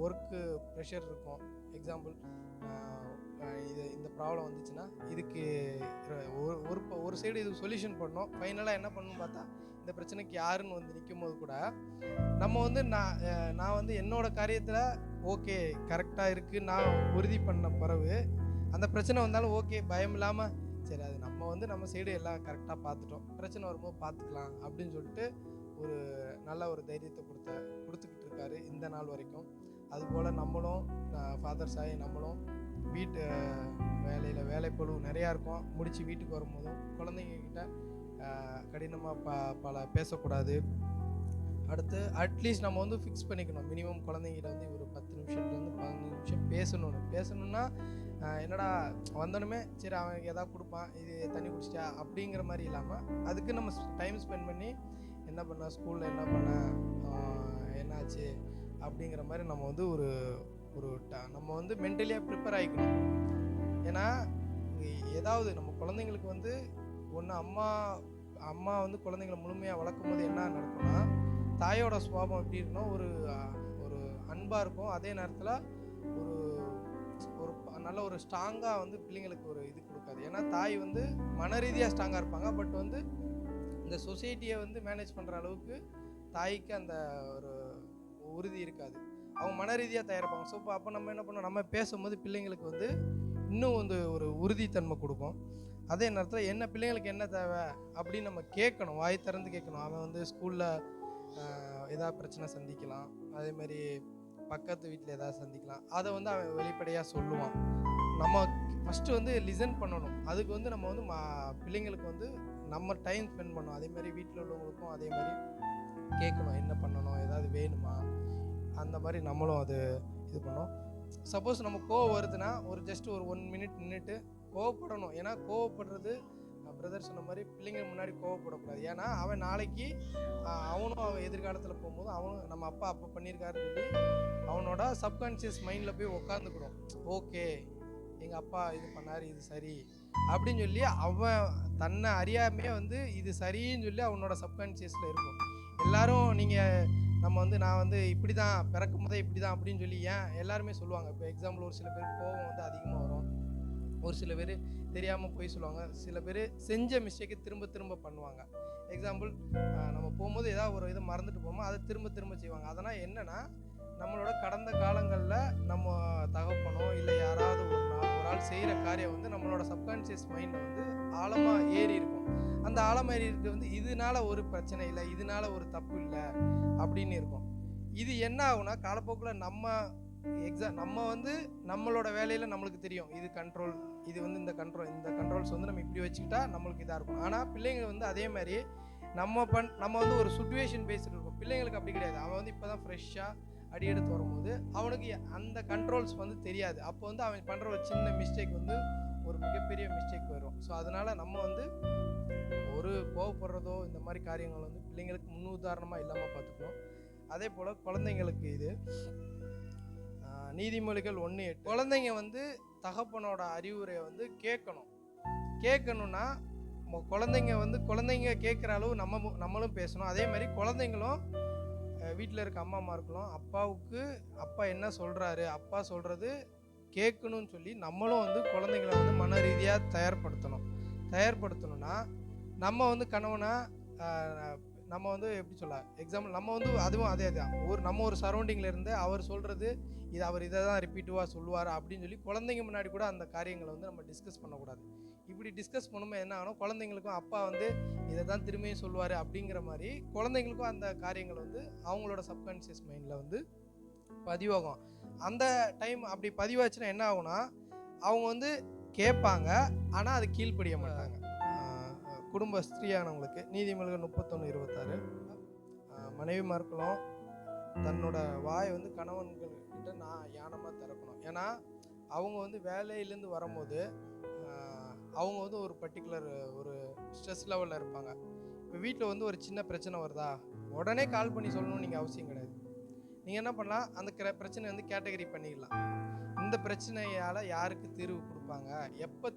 ஒர்க்கு ப்ரெஷர் இருக்கும். எக்ஸாம்பிள், இந்த ப்ராப்ளம் வந்துச்சுன்னா இதுக்கு ஒரு சைடு இது சொல்யூஷன் பண்ணோம். ஃபைனலாக என்ன பண்ணணும்னு பார்த்தா இந்த பிரச்சனைக்கு யாருன்னு வந்து நிற்கும் போது கூட நம்ம வந்து நான் வந்து என்னோடய காரியத்தில் ஓகே கரெக்டாக இருக்குது நான் உறுதி பண்ண பிறகு அந்த பிரச்சனை வந்தாலும் ஓகே பயம் இல்லாமல் சரி அது நம்ம வந்து நம்ம சைடு எல்லாம் கரெக்டாக பார்த்துட்டோம், பிரச்சனை வரும்போது பார்த்துக்கலாம் அப்படின்னு சொல்லிட்டு ஒரு நல்ல ஒரு தைரியத்தை கொடுத்துக்கிட்டு இருக்காரு இந்த நாள் வரைக்கும். அதுபோல் நம்மளும் ஃபாதர்ஸ் ஆகி நம்மளும் வீட்டு வேலைப்பளு நிறையா இருக்கும். முடித்து வீட்டுக்கு வரும்போதும் குழந்தைங்கக்கிட்ட கடினமாக பல பேசக்கூடாது. அடுத்து அட்லீஸ்ட் நம்ம வந்து ஃபிக்ஸ் பண்ணிக்கணும், மினிமம் குழந்தைங்கிட்ட வந்து ஒரு 10 நிமிஷத்துலேருந்து 15 நிமிஷம் பேசணுன்னா என்னடா வந்தோடனே சரி அவனுக்கு எதாவது கொடுப்பான், இது தண்ணி குடிச்சிட்டா அப்படிங்கிற மாதிரி இல்லாமல் அதுக்கு நம்ம டைம் ஸ்பெண்ட் பண்ணி என்ன பண்ண, ஸ்கூலில் என்ன பண்ண, என்னாச்சு அப்படிங்கிற மாதிரி நம்ம வந்து நம்ம வந்து மென்டலியாக ப்ரிப்பேர் ஆகிக்கணும். ஏன்னா ஏதாவது நம்ம குழந்தைங்களுக்கு வந்து ஒன்று அம்மா வந்து குழந்தைங்களை முழுமையாக வளர்க்கும் போது என்ன நடக்கும்னா தாயோட சுபாவம் எப்படி இருக்கணும், ஒரு அன்பாக இருக்கும். அதே நேரத்தில் ஒரு நல்ல ஒரு ஸ்ட்ராங்காக வந்து பிள்ளைங்களுக்கு ஒரு இது கொடுக்காது. ஏன்னா தாய் வந்து மன ரீதியாக ஸ்ட்ராங்காக இருப்பாங்க. பட் வந்து இந்த சொசைட்டியை வந்து மேனேஜ் பண்ணுற அளவுக்கு தாய்க்கு அந்த ஒரு உறுதி இருக்காது. அவங்க மன ரீதியாக தயாரிப்பாங்க. ஸோ அப்போ நம்ம என்ன பண்ணோம், நம்ம பேசும்போது பிள்ளைங்களுக்கு வந்து இன்னும் வந்து ஒரு உறுதித்தன்மை கொடுக்கும். அதே நேரத்தில் என்ன பிள்ளைங்களுக்கு என்ன தேவை அப்படின்னு நம்ம கேட்கணும், வாய் திறந்து கேட்கணும். அவன் வந்து ஸ்கூலில் ஏதாவது பிரச்சனை சந்திக்கலாம், அதேமாதிரி பக்கத்து வீட்டில் ஏதாவது சந்திக்கலாம், அதை வந்து அவன் வெளிப்படையாக சொல்லுவான். நம்ம ஃபஸ்ட்டு வந்து லிசன் பண்ணணும். அதுக்கு வந்து நம்ம வந்து பிள்ளைங்களுக்கு வந்து நம்ம டைம் ஸ்பெண்ட் பண்ணணும். அதேமாதிரி வீட்டில் உள்ளவங்களுக்கும் அதேமாதிரி கேட்கணும், என்ன பண்ணணும், ஏதாவது வேணுமா, அந்த மாதிரி நம்மளும் அது இது பண்ணோம். சப்போஸ் நம்ம கோவம் வருதுன்னா ஜஸ்ட் ஒரு 1 மினிட் நின்றுட்டு கோவப்படணும். ஏன்னா கோவப்படுறது பிரதர் சொன்ன மாதிரி பிள்ளைங்க முன்னாடி கோவப்படக்கூடாது. ஏன்னா அவன் நாளைக்கு அவன் எதிர்காலத்தில் போகும்போது அவனும் நம்ம அப்பா பண்ணியிருக்காருன்னு சொல்லி அவனோட சப்கான்ஷியஸ் மைண்டில் போய் உக்காந்துக்கிறோம். ஓகே எங்கள் அப்பா இது பண்ணார், இது சரி அப்படின்னு சொல்லி அவன் தன்னை அறியாமையே வந்து இது சரின்னு சொல்லி அவனோட சப்கான்ஷியஸில் இருக்கும். எல்லாரும் நம்ம வந்து நான் வந்து இப்படி தான் பிறக்கும் போதே இப்படி தான் அப்படின்னு சொல்லி ஏன் எல்லாருமே சொல்லுவாங்க. இப்போ எக்ஸாம்பிள், ஒரு சில பேர் கோவம் வந்து அதிகமாக வரும், ஒரு சில பேர் தெரியாமல் போய் சொல்லுவாங்க, சில பேர் செஞ்ச மிஸ்டேக்கை திரும்ப பண்ணுவாங்க. எக்ஸாம்பிள், நம்ம போகும்போது ஏதாவது ஒரு இதை மறந்துட்டு போகும்போது அதை திரும்ப செய்வாங்க. அதனால் என்னென்னா நம்மளோட கடந்த காலங்களில் நம்ம தகப்பனோ இல்லை யாராவது ஒரு ஆள் செய்கிற காரியம் வந்து நம்மளோட சப்கான்ஷியஸ் மைண்டில் வந்து ஆழமாக ஏறி இருக்கும். அந்த ஆழமாக ஏறி இருக்கு வந்து இதனால ஒரு பிரச்சனை இல்லை, இதனால ஒரு தப்பு இல்லை அப்படின்னு இருக்கும். இது என்ன ஆகுனா காலப்போக்கில் நம்ம வந்து நம்மளோட வேலையில் நம்மளுக்கு தெரியும் இது கண்ட்ரோல், இது வந்து இந்த கண்ட்ரோல்ஸ் வந்து நம்ம இப்படி வச்சுக்கிட்டா நம்மளுக்கு இதாக இருக்கும். ஆனால் பிள்ளைங்க வந்து அதே மாதிரி நம்ம வந்து ஒரு சுச்சுவேஷன் பேஸ்டு இருக்கும். பிள்ளைங்களுக்கு அப்படி கிடையாது. அவன் வந்து இப்போ தான் ஃப்ரெஷ்ஷாக அடி எடுத்து வரும்போது அவனுக்கு அந்த கண்ட்ரோல்ஸ் வந்து தெரியாது. அப்போ வந்து அவன் பண்ணுற ஒரு சின்ன மிஸ்டேக் வந்து ஒரு மிகப்பெரிய மிஸ்டேக் வரும். ஸோ அதனால் நம்ம வந்து ஒரு கோவப்படுறதோ இந்த மாதிரி காரியங்கள் வந்து பிள்ளைங்களுக்கு முன்னுதாரணமாக இல்லாமல் பார்த்துக்கணும். அதே போல் குழந்தைங்களுக்கு இது நீதிமொழிகள் 1:8. குழந்தைங்க வந்து தகப்பனோட அறிவுரையை வந்து கேட்கணும்னா குழந்தைங்க வந்து குழந்தைங்க கேட்குற அளவு நம்மளும் பேசணும். அதே மாதிரி குழந்தைங்களும் வீட்டில் இருக்க அம்மாமார்களும் அப்பாவுக்கு அப்பா என்ன சொல்கிறாரு, அப்பா சொல்கிறது கேட்கணும்னு சொல்லி நம்மளும் வந்து குழந்தைங்கள வந்து மன ரீதியாக தயார்படுத்தணும்னா நம்ம வந்து கணவனா நம்ம வந்து எப்படி சொல்ல எக்ஸாம்பிள் நம்ம வந்து அதுவும் அதே தான் நம்ம ஒரு சரௌண்டிங்கில் இருந்து அவர் சொல்கிறது அவர் இதை தான் ரிப்பீட்டிவாக சொல்லுவார் அப்படின்னு சொல்லி குழந்தைங்க முன்னாடி கூட அந்த காரியங்களை வந்து நம்ம டிஸ்கஸ் பண்ணக்கூடாது. இப்படி டிஸ்கஸ் பண்ணும்போது என்ன ஆகணும், குழந்தைங்களுக்கும் அப்பா வந்து இதை தான் திரும்பியும் சொல்லுவார் அப்படிங்கிற மாதிரி குழந்தைங்களுக்கும் அந்த காரியங்கள் வந்து அவங்களோட சப்கான்ஷியஸ் மைண்டில் வந்து பதிவாகும். அந்த டைம் அப்படி பதிவாச்சுன்னா என்ன ஆகும்னா அவங்க வந்து கேட்பாங்க, ஆனால் அது கீழ்ப்படிய மாட்டாங்க. குடும்ப ஸ்திரீயானவங்களுக்கு நீதிமொழிகள் 31:26 மனைவிமார்களும் தன்னோட வாய் வந்து கணவன்கள்கிட்ட யானமாக திறக்கணும். ஏன்னா அவங்க வந்து வேலையிலேருந்து வரும்போது அவங்க வந்து ஒரு பர்டிகுலர் ஒரு ஸ்ட்ரெஸ் லெவலில் இருப்பாங்க. இப்போ வீட்டில் வந்து ஒரு சின்ன பிரச்சனை வருதா, உடனே கால் பண்ணி சொல்லணும்னு நீங்கள் அவசியம் கிடையாது. நீங்கள் என்ன பண்ணலாம், அந்த பிரச்சனை வந்து கேட்டகரி பண்ணிக்கலாம். இந்த பிரச்சனையால் யாருக்கு தீர்வு கொடுப்பாங்க, எப்போ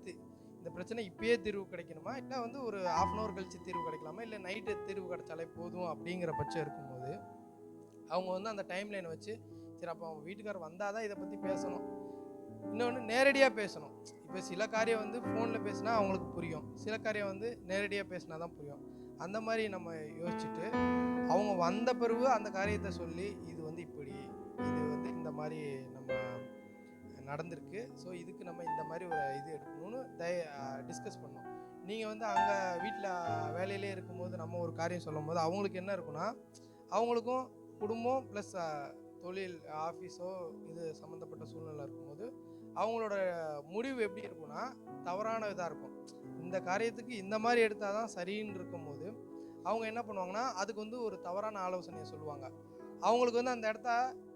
இந்த பிரச்சனை இப்பயே தீர்வு கிடைக்கணுமா, இல்லை வந்து ஒரு 1/2 hour கழிச்சு தீர்வு கிடைக்கலாமா, இல்லை நைட்டு தீர்வு கிடைச்சாலே போதும் அப்படிங்கிற பட்சம் இருக்கும்போது அவங்க வந்து அந்த டைம் லைனை வச்சு சரி அப்போ அவங்க வீட்டுக்காரர் வந்தால் தான் இதை பற்றி பேசணும். இன்னொன்று நேரடியாக பேசணும். இப்போ சில காரியம் வந்து ஃபோனில் பேசினா அவங்களுக்கு புரியும், சில காரியம் வந்து நேரடியாக பேசினா தான் புரியும். அந்த மாதிரி நம்ம யோசிச்சுட்டு அவங்க வந்த பிறகு அந்த காரியத்தை சொல்லி இது வந்து இப்படி இது வந்து இந்த மாதிரி நம்ம நடந்திருக்கு, ஸோ இதுக்கு நம்ம இந்த மாதிரி ஒரு இது எடுக்கணும்னு டிஸ்கஸ் பண்ணோம். நீங்கள் வந்து அங்கே வீட்டில் வேலையிலே இருக்கும்போது நம்ம ஒரு காரியம் சொல்லும் போது அவங்களுக்கு என்ன இருக்குன்னா, அவங்களுக்கும் குடும்பம் ப்ளஸ் தொழில் ஆஃபீஸோ இது சம்மந்தப்பட்ட சூழ்நிலை இருக்கும்போது அவங்களோட முடிவு எப்படி இருக்குன்னா தவறான இதாக இருக்கும். இந்த காரியத்துக்கு இந்த மாதிரி எடுத்தால் தான் சரின்னு இருக்கும்போது அவங்க என்ன பண்ணுவாங்கன்னா அதுக்கு வந்து ஒரு தவறான ஆலோசனையை சொல்லுவாங்க. அவங்களுக்கு வந்து அந்த இடத்த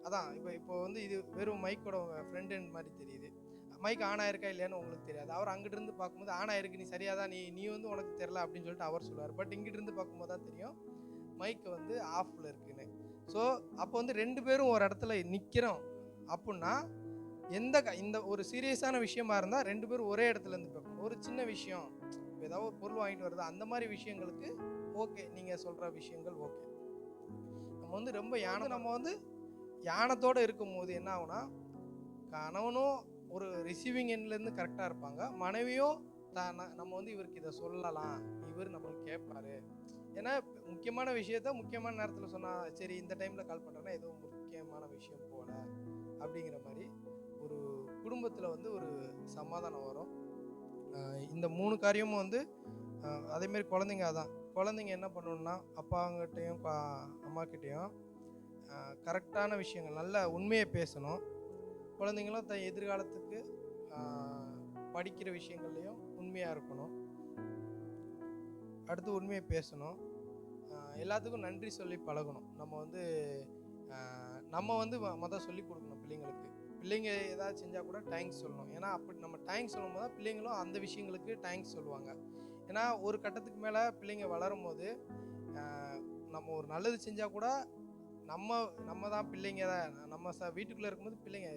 அதான் இப்போ வந்து இது வெறும் மைக்கோட ஃப்ரெண்டு மாதிரி தெரியுது, மைக் ஆன் ஆயிருக்கா இல்லையான்னு உங்களுக்கு தெரியாது. அவர் அங்கிட்டு இருந்து பார்க்கும்போது ஆன் ஆயிருக்கு, நீ சரியாக தான் நீ வந்து உனக்கு தெரில அப்படின்னு சொல்லிட்டு அவர் சொல்லுவார். பட் இங்கிட்டு இருந்து பார்க்கும்போது தான் தெரியும் மைக்கு வந்து ஆஃபில் இருக்குன்னு. ஸோ அப்போ வந்து 2 பேரும் ஒரு இடத்துல நிற்கிறோம் அப்படின்னா இந்த ஒரு சீரியஸான விஷயமா இருந்தால் 2 பேரும் ஒரே இடத்துல இருந்து பார்க்கணும். ஒரு சின்ன விஷயம் ஏதாவது ஒரு பொருள் வாங்கிட்டு வருது அந்த மாதிரி விஷயங்களுக்கு ஓகே, நீங்கள் சொல்கிற விஷயங்கள் ஓகே. நம்ம வந்து ரொம்ப நம்ம வந்து யானத்தோடு இருக்கும்போது என்ன ஆகுனா கணவனும் ஒரு ரிசீவிங் எண்ட்லேருந்து கரெக்டாக இருப்பாங்க, மனைவியும் நம்ம வந்து இவருக்கு இதை சொல்லலாம், இவர் நம்மளுக்கு கேட்பாரு. ஏன்னா முக்கியமான விஷயத்த முக்கியமான நேரத்தில் சொன்னால் சரி இந்த டைமில் கால் பண்ணுறேன்னா ஏதோ முக்கியமான விஷயம் போல அப்படிங்கிற மாதிரி ஒரு குடும்பத்தில் வந்து ஒரு சமாதானம் வரும். இந்த 3 காரியமும் வந்து அதேமாரி குழந்தைங்க குழந்தைங்க என்ன பண்ணணும்னா அப்பாங்கிட்டையும் அம்மாக்கிட்டையும் கரெக்டான விஷயங்கள் நல்ல உண்மையை பேசணும். குழந்தைங்களும் எதிர்காலத்துக்கு படிக்கிற விஷயங்கள்லையும் உண்மையாக இருக்கணும். அடுத்து உண்மையை பேசணும். எல்லாத்துக்கும் நன்றி சொல்லி பழகணும். நம்ம வந்து மொதல் சொல்லி கொடுக்கணும் பிள்ளைங்க ஏதாவது செஞ்சால் கூட தேங்க்ஸ் சொல்லணும். ஏன்னா அப்படி நம்ம தேங்க்ஸ் சொல்லும் போது தான் பிள்ளைங்களும் அந்த விஷயங்களுக்கு தேங்க்ஸ் சொல்லுவாங்க. ஏன்னா ஒரு கட்டத்துக்கு மேலே பிள்ளைங்க வளரும் போது நம்ம ஒரு நல்லது செஞ்சால் கூட நம்ம தான் பிள்ளைங்க தான் நம்ம வீட்டுக்குள்ளே இருக்கும்போது பிள்ளைங்க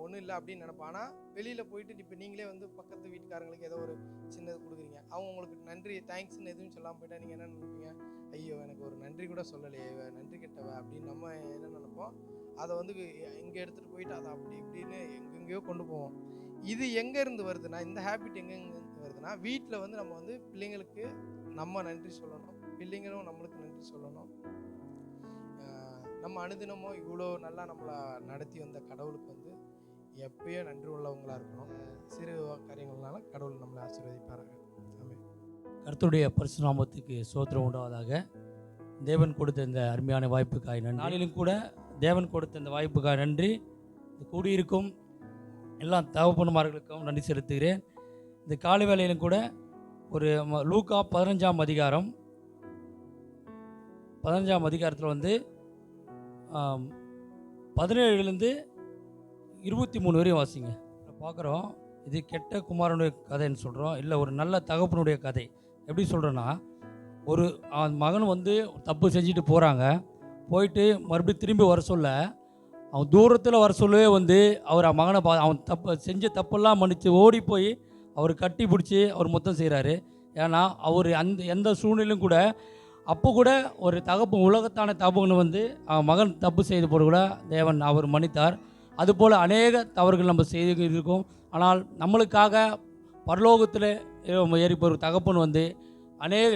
ஒன்றும் இல்லை அப்படின்னு நினைப்போம். ஆனால் வெளியில் போயிட்டு இப்போ நீங்களே வந்து பக்கத்து வீட்டுக்காரங்களுக்கு ஏதோ ஒரு சின்னது கொடுக்குறீங்க, அவங்க உங்களுக்கு நன்றி தேங்க்ஸ்ன்னு எதுவும் சொல்லாமல் போயிட்டா நீங்கள் என்ன நினைப்பீங்க, ஐயோ எனக்கு ஒரு நன்றி கூட சொல்லலையே, நன்றி கெட்டவ அப்படின்னு நம்ம என்ன நினைப்போம். அதை வந்து இங்கே எடுத்துகிட்டு போயிட்டு அதை அப்படி இப்படின்னு எங்கெங்கேயோ கொண்டு போவோம். இது எங்கேருந்து வருதுன்னா இந்த ஹேபிட் எங்கேருந்து வருதுன்னா வீட்டில் வந்து நம்ம வந்து பிள்ளைங்களுக்கு நம்ம நன்றி சொல்லணும், பிள்ளைங்களும் நம்மளுக்கு நன்றி சொல்லணும். நம்ம அனுதினமும் இவ்வளோ நல்லா நம்மளை நடத்தி வந்த கடவுளுக்கு வந்து எப்பயும் நன்றி உள்ளவங்களாக இருக்கணும். சிறு காரியங்கள்னால கடவுள் நம்மளை ஆசீர்வதிப்பார்கள். கர்த்தருடைய பரிசுநாமத்துக்கு ஸ்தோத்திரம் உண்டாவதாக. தேவன் கொடுத்த இந்த அருமையான வாய்ப்புக்காய் நன்றி. நாளிலும் கூட தேவன் கொடுத்த இந்த வாய்ப்புக்காக நன்றி. கூடியிருக்கும் எல்லா தகப்பன்மார்களுக்கும் நன்றி செலுத்துகிறேன். இந்த காலை வேளையிலும் கூட ஒரு லூக்கா 15ஆம் அதிகாரம் 15ஆம் அதிகாரத்தில் வந்து 17லேருந்து 23 வரையும் வாசிங்க. பார்க்குறோம், இது கெட்ட குமாரனுடைய கதைன்னு சொல்கிறோம், இல்லை ஒரு நல்ல தகப்பனுடைய கதை. எப்படி சொல்கிறேன்னா, ஒரு மகன் வந்து தப்பு செஞ்சுட்டு போகிறாங்க, போயிட்டு மறுபடியும் திரும்பி வர சொல்ல அவன் தூரத்தில் வர சொல்லவே வந்து அவர் மகனை அவன் செஞ்ச தப்பெல்லாம் மன்னித்து ஓடி போய் அவர் கட்டி பிடிச்சி அவர் மொத்தம் செய்கிறாரு. ஏன்னா அவர் எந்த சூழ்நிலையும் கூட அப்போ கூட ஒரு உலகத்தான தகப்பன் வந்து அவன் மகன் தப்பு செய்த போது கூட தேவன் அவர் மன்னித்தார். அதுபோல் அநேக தவறுகள் நம்ம செய்து இருக்கோம். ஆனால் நம்மளுக்காக பரலோகத்தில் ஏறி ஒரு தகப்பன் வந்து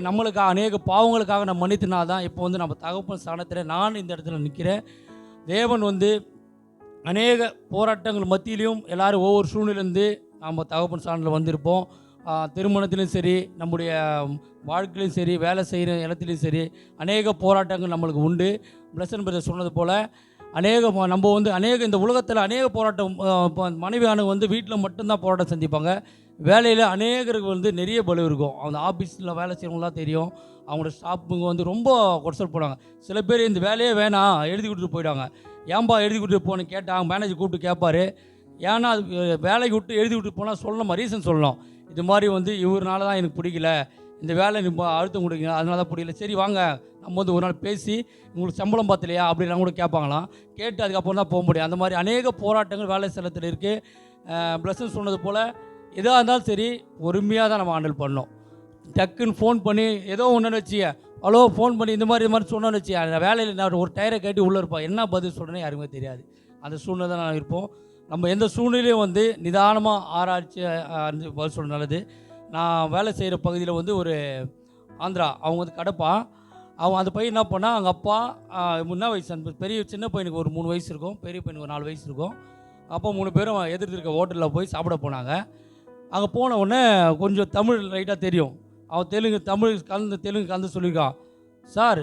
நம்மளுக்காக அநேக பாவங்களுக்காக நம்ம மன்னித்தினாதான் இப்போ வந்து நம்ம தகப்பன் ஸ்தானத்தில் நான் இந்த இடத்துல நிற்கிறேன். தேவன் வந்து அநேக போராட்டங்கள் மத்தியிலையும் எல்லோரும் ஒவ்வொரு சூழ்நிலேருந்து நம்ம தகப்பன் ஸ்தானத்தில் வந்திருப்போம். திருமணத்திலையும் சரி, நம்முடைய வாழ்க்கையிலையும் சரி, வேலை செய்கிற இடத்துலையும் சரி அநேக போராட்டங்கள் நம்மளுக்கு உண்டு. பிளஸன் பிரதர் சொன்னது போல் நம்ம வந்து இந்த உலகத்தில் அநேக போராட்டம். மனைவியானவங்க வந்து வீட்டில் மட்டும்தான் போராட்டம் சந்திப்பாங்க. வேலையில் அநேகருக்கு வந்து நிறைய பலு இருக்கும். அந்த ஆஃபீஸில் வேலை செய்கிறவங்களாம் தெரியும். அவங்களோட ஸ்டாஃபுங்க வந்து ரொம்ப குறைச்சல் போடுவாங்க. சில பேர் இந்த வேலையே வேணாம் எழுதி கொடுத்துட்டு போயிடுவாங்க. ஏன்பா எழுதி கொடுத்துட்டு போன்னு கேட்டால் மேனேஜர் கூப்பிட்டு கேட்பார். ஏன்னா அது வேலைக்கு விட்டு எழுதி விட்டு போனால் சொல்லணும், ரீசன் சொல்லணும். இது மாதிரி வந்து இவருனால தான் எனக்கு பிடிக்கல, இந்த வேலை அழுத்தம் கொடுங்க, அதனால தான் பிடிக்கல. சரி வாங்க நம்ம வந்து ஒரு நாள் பேசி உங்களுக்கு சம்பளம் பார்த்துலையா அப்படிலாம் கூட கேட்பாங்களாம். கேட்டு அதுக்கப்புறம் தான் போக முடியும். அந்த மாதிரி அநேக போராட்டங்கள் வேலை ஸ்தலத்தில் இருக்குது. பிளஸன் சொன்னது போல் எதாக இருந்தாலும் சரி பொறுமையாக தான் நம்ம ஹேண்டில் பண்ணோம். டக்குன்னு ஃபோன் பண்ணி ஏதோ ஒன்றுன்னு வச்சிய அவ்வளோ ஃபோன் பண்ணி இந்த மாதிரி சொன்னோன்னு வச்சு அந்த வேலையில் நான் ஒரு டயரை கேட்டு உள்ளே இருப்பேன். என்ன பதில் சொல்கிறேன்னு யாருமே தெரியாது. அந்த சூழ்நிலை தான் நான் இருப்போம். நம்ம எந்த சூழ்நிலையும் வந்து நிதானமாக ஆராய்ச்சி பதில் சொல்ல நல்லது. நான் வேலை செய்கிற பகுதியில் வந்து ஒரு ஆந்திரா அவங்க வந்து கடப்பா. அவன் அந்த பையன் என்ன பண்ணால் அவங்க அப்பா முன்ன வயசு அந்த சின்ன பையனுக்கு ஒரு 3 வயசு இருக்கும், பெரிய பையனுக்கு ஒரு 4 வயசு இருக்கும். அப்போ 3 பேரும் எதிர்த்து இருக்க ஹோட்டலில் போய் சாப்பிட போனாங்க. அங்கே போன உடனே கொஞ்சம் தமிழ் ரைட்டாக தெரியும். அவன் தெலுங்கு கலந்து சொல்லியிருக்கான். சார்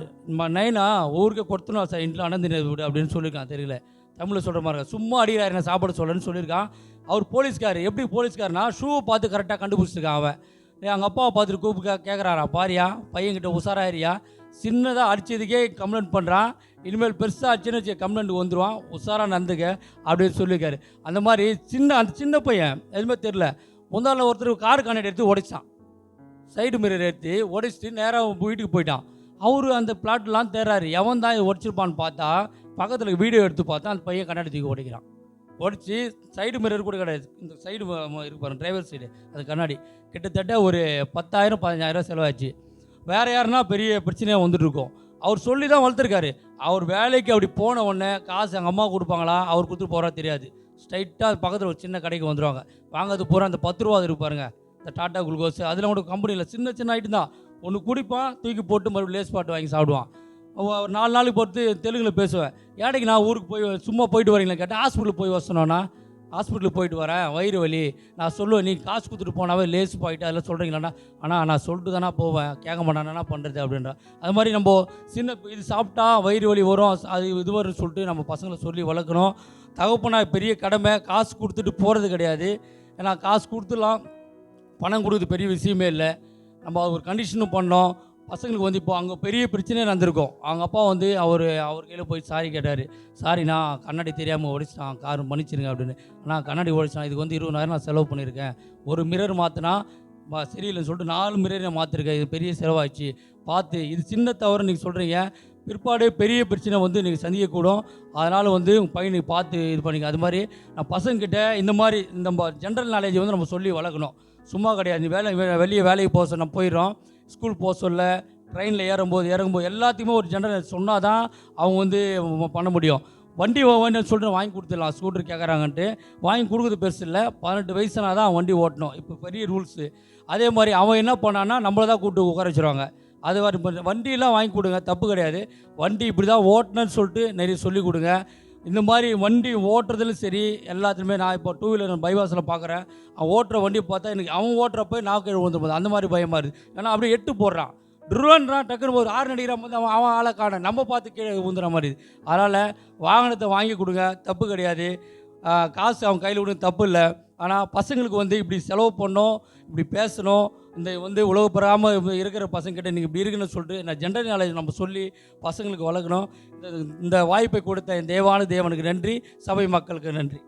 நைனா ஊருக்கே கொடுத்துனா சார் இன்ட்ல அனந்தின விடு அப்படின்னு சொல்லியிருக்கான். தெரியல தமிழில் சொல்கிற மாதிரி இருக்கா. சும்மா அடிக்கிறாரு என்ன சாப்பாடு சொல்லணும்னு சொல்லியிருக்கான். அவர் போலீஸ்கார். எப்படி போலீஸ்காரனா ஷூவை பார்த்து கரெக்டாக கண்டுபிடிச்சிருக்கான். அவன் அவங்க அப்பாவை பார்த்துட்டு கூப்பிட்டு கேட்குறாரா, பாரியா பையன்கிட்ட உஷாராயிரியா, சின்னதாக அடித்ததுக்கே கம்ப்ளைண்ட் பண்ணுறான், இனிமேல் பெருசாக ஆச்சுன்னு கம்ப்ளைண்ட் வந்துடுவான், உஷாராக நடந்துக்க அப்படின்னு சொல்லியிருக்காரு. அந்த மாதிரி அந்த சின்ன பையன் எதுவுமே தெரில. முந்தாளில் ஒருத்தர் கார் கண்ணாடி எடுத்து உடைச்சான், சைடு மிரர் எடுத்து உடைச்சிட்டு நேராக வீட்டுக்கு போயிட்டான். அவர் அந்த பிளாட்லாம் தேர்றாரு, எவன் தான் உடைச்சிருப்பான்னு பார்த்தா பக்கத்தில் வீடியோ எடுத்து பார்த்தா அந்த பையன் கண்ணாடி தூக்கி உடைக்கிறான். உடச்சி சைடு மிரர் கூட கிடையாது, இந்த சைடு இருப்பாரு டிரைவர் சைடு, அது கண்ணாடி கிட்டத்தட்ட ஒரு 10,000-15,000 செலவாச்சு. வேறு யாருன்னா பெரிய பிரச்சனையாக வந்துட்டுருக்கோம். அவர் சொல்லி தான் வளர்த்துருக்காரு. அவர் வேலைக்கு அப்படி போன உடனே காசு எங்கள் அம்மா கொடுப்பாங்களா, அவர் கொடுத்துட்டு போகிறா தெரியாது. ஸ்ட்ரைட்டாக பக்கத்தில் ஒரு சின்ன கடைக்கு வந்துடுவாங்க. வாங்கிறது பூரா அந்த 10 ரூபா இருப்பாருங்க, இந்த டாட்டா குளுக்கோஸ், அதெல்லாம் கூட கம்பெனியில் சின்ன ஐட்டம் தான். ஒன்று குடிப்பான், தூக்கி போட்டு மறுபடியும் லேஸ் பாட்டு வாங்கி சாப்பிடுவான். ஒரு 4 நாளைக்கு பொறுத்து தெலுங்கில் பேசுவேன். ஏடைக்கு நான் ஊருக்கு போய் சும்மா போயிட்டு வரீங்களா கேட்டால் ஹாஸ்பிட்டலுக்கு போய் வசனோன்னா ஹாஸ்பிட்டலுக்கு போயிட்டு வரேன், வயிறு வலி. நான் சொல்லுவேன், நீ காசு கொடுத்துட்டு போனாவே லேஸ் போயிட்டு அதெல்லாம் சொல்கிறீங்களாண்ணா. ஆனால் நான் சொல்லிட்டு தானே போவேன், கேட்க மாட்டானா பண்ணுறது அப்படின்ற. அது மாதிரி நம்ம இது சாப்பிட்டா வயிறு வலி வரும், அது இது வரும்னு சொல்லிட்டு நம்ம பசங்களை சொல்லி வளர்க்கணும். தகப்பனா பெரிய கடமை, காசு கொடுத்துட்டு போகிறது கிடையாது. ஏன்னா காசு கொடுத்துலாம், பணம் கொடுக்குறது பெரிய விஷயமே இல்லை. நம்ம ஒரு கண்டிஷனும் பண்ணோம். பசங்களுக்கு வந்து இப்போ அங்கே பெரிய பிரச்சனையே நடந்திருக்கும். அவங்க அப்பா வந்து அவர் கையில் போய் சாரி கேட்டார். சாரி நான் கண்ணாடி தெரியாமல் உடைச்சிட்டான், கார் மன்னிச்சிருங்க அப்படின்னு. ஆனால் கண்ணாடி உடைச்சிட்டான், இதுக்கு வந்து 20,000 நான் செலவு பண்ணியிருக்கேன். ஒரு மிரர் மாற்றினா சரியில்லைன்னு சொல்லிட்டு 4 மிரர் நான் மாற்றிருக்கேன், இது பெரிய செலவாகிடுச்சு. பார்த்து இது சின்ன தவறு நீங்கள் சொல்கிறீங்க, பிற்பாடு பெரிய பிரச்சனை வந்து நீங்கள் சந்திக்கக்கூடும். அதனால் வந்து உங்கள் பையனுக்கு பார்த்து இது பண்ணிங்க. அது மாதிரி நான் பசங்கக்கிட்ட இந்த மாதிரி நம்ம ஜென்ரல் நாலேஜை வந்து நம்ம சொல்லி வளர்க்கணும். சும்மா கிடையாது. வெளியே வேலைக்கு போக சொல்ல நம்ம போயிடுறோம், ஸ்கூல் போக சொல்ல, ட்ரெயினில் ஏறும்போது இறங்கும்போது எல்லாத்தையுமே ஒரு ஜென்ரல் சொன்னால் தான் அவங்க வந்து பண்ண முடியும். வண்டி வேணும்னு சொல்லிட்டு வாங்கி கொடுத்துடலாம், ஸ்கூட்டர் கேட்குறாங்கன்ட்டு வாங்கி கொடுக்குறது பெருசு இல்லை. 18 வயசுனா தான் அவன் வண்டி ஓட்டணும், இப்போ பெரிய ரூல்ஸு. அதே மாதிரி அவன் என்ன பண்ணான்னா நம்மளை தான் கூப்பிட்டு உட்கார வச்சுருவாங்க. அது மாதிரி வண்டியெல்லாம் வாங்கி கொடுங்க, தப்பு கிடையாது. வண்டி இப்படி தான் ஓட்டணும்னு சொல்லிட்டு நிறைய சொல்லிக் கொடுங்க. இந்த மாதிரி வண்டி ஓட்டுறதுலும் சரி எல்லாத்துலேயுமே. நான் இப்போ 2 வீலர் பைபாஸில் பார்க்குறேன், அவன் ஓட்டுற வண்டியை பார்த்தா எனக்கு அவன் ஓட்டுறப்போ நான் கீழே வந்துருப்போது அந்த மாதிரி பயமாக இருக்குது. ஏன்னா அப்படியே எட்டு போடுறான், ட்ருவன்றான், டக்குன்னு ஒரு 6 நடிக்கிறான் போது அவன் ஆளை காண நம்ம பார்த்து கீழே ஊந்துற மாதிரி. அதனால் வாகனத்தை வாங்கி கொடுங்க, தப்பு கிடையாது. காசு அவன் கையில் விடுங்க, தப்பு இல்லை. ஆனால் பசங்களுக்கு வந்து இப்படி செலவு பண்ணணும், இப்படி பேசணும். இந்த வந்து உலக பெறாமல் இருக்கிற பசங்கக்கிட்ட நீங்கள் இப்படி இருக்குன்னு சொல்லிட்டு நான் ஜென்ரல் நாலேஜ் நம்ம சொல்லி பசங்களுக்கு வளர்க்கணும். இந்த வாய்ப்பை கொடுத்த தேவான தேவனுக்கு நன்றி, சபை மக்களுக்கு நன்றி.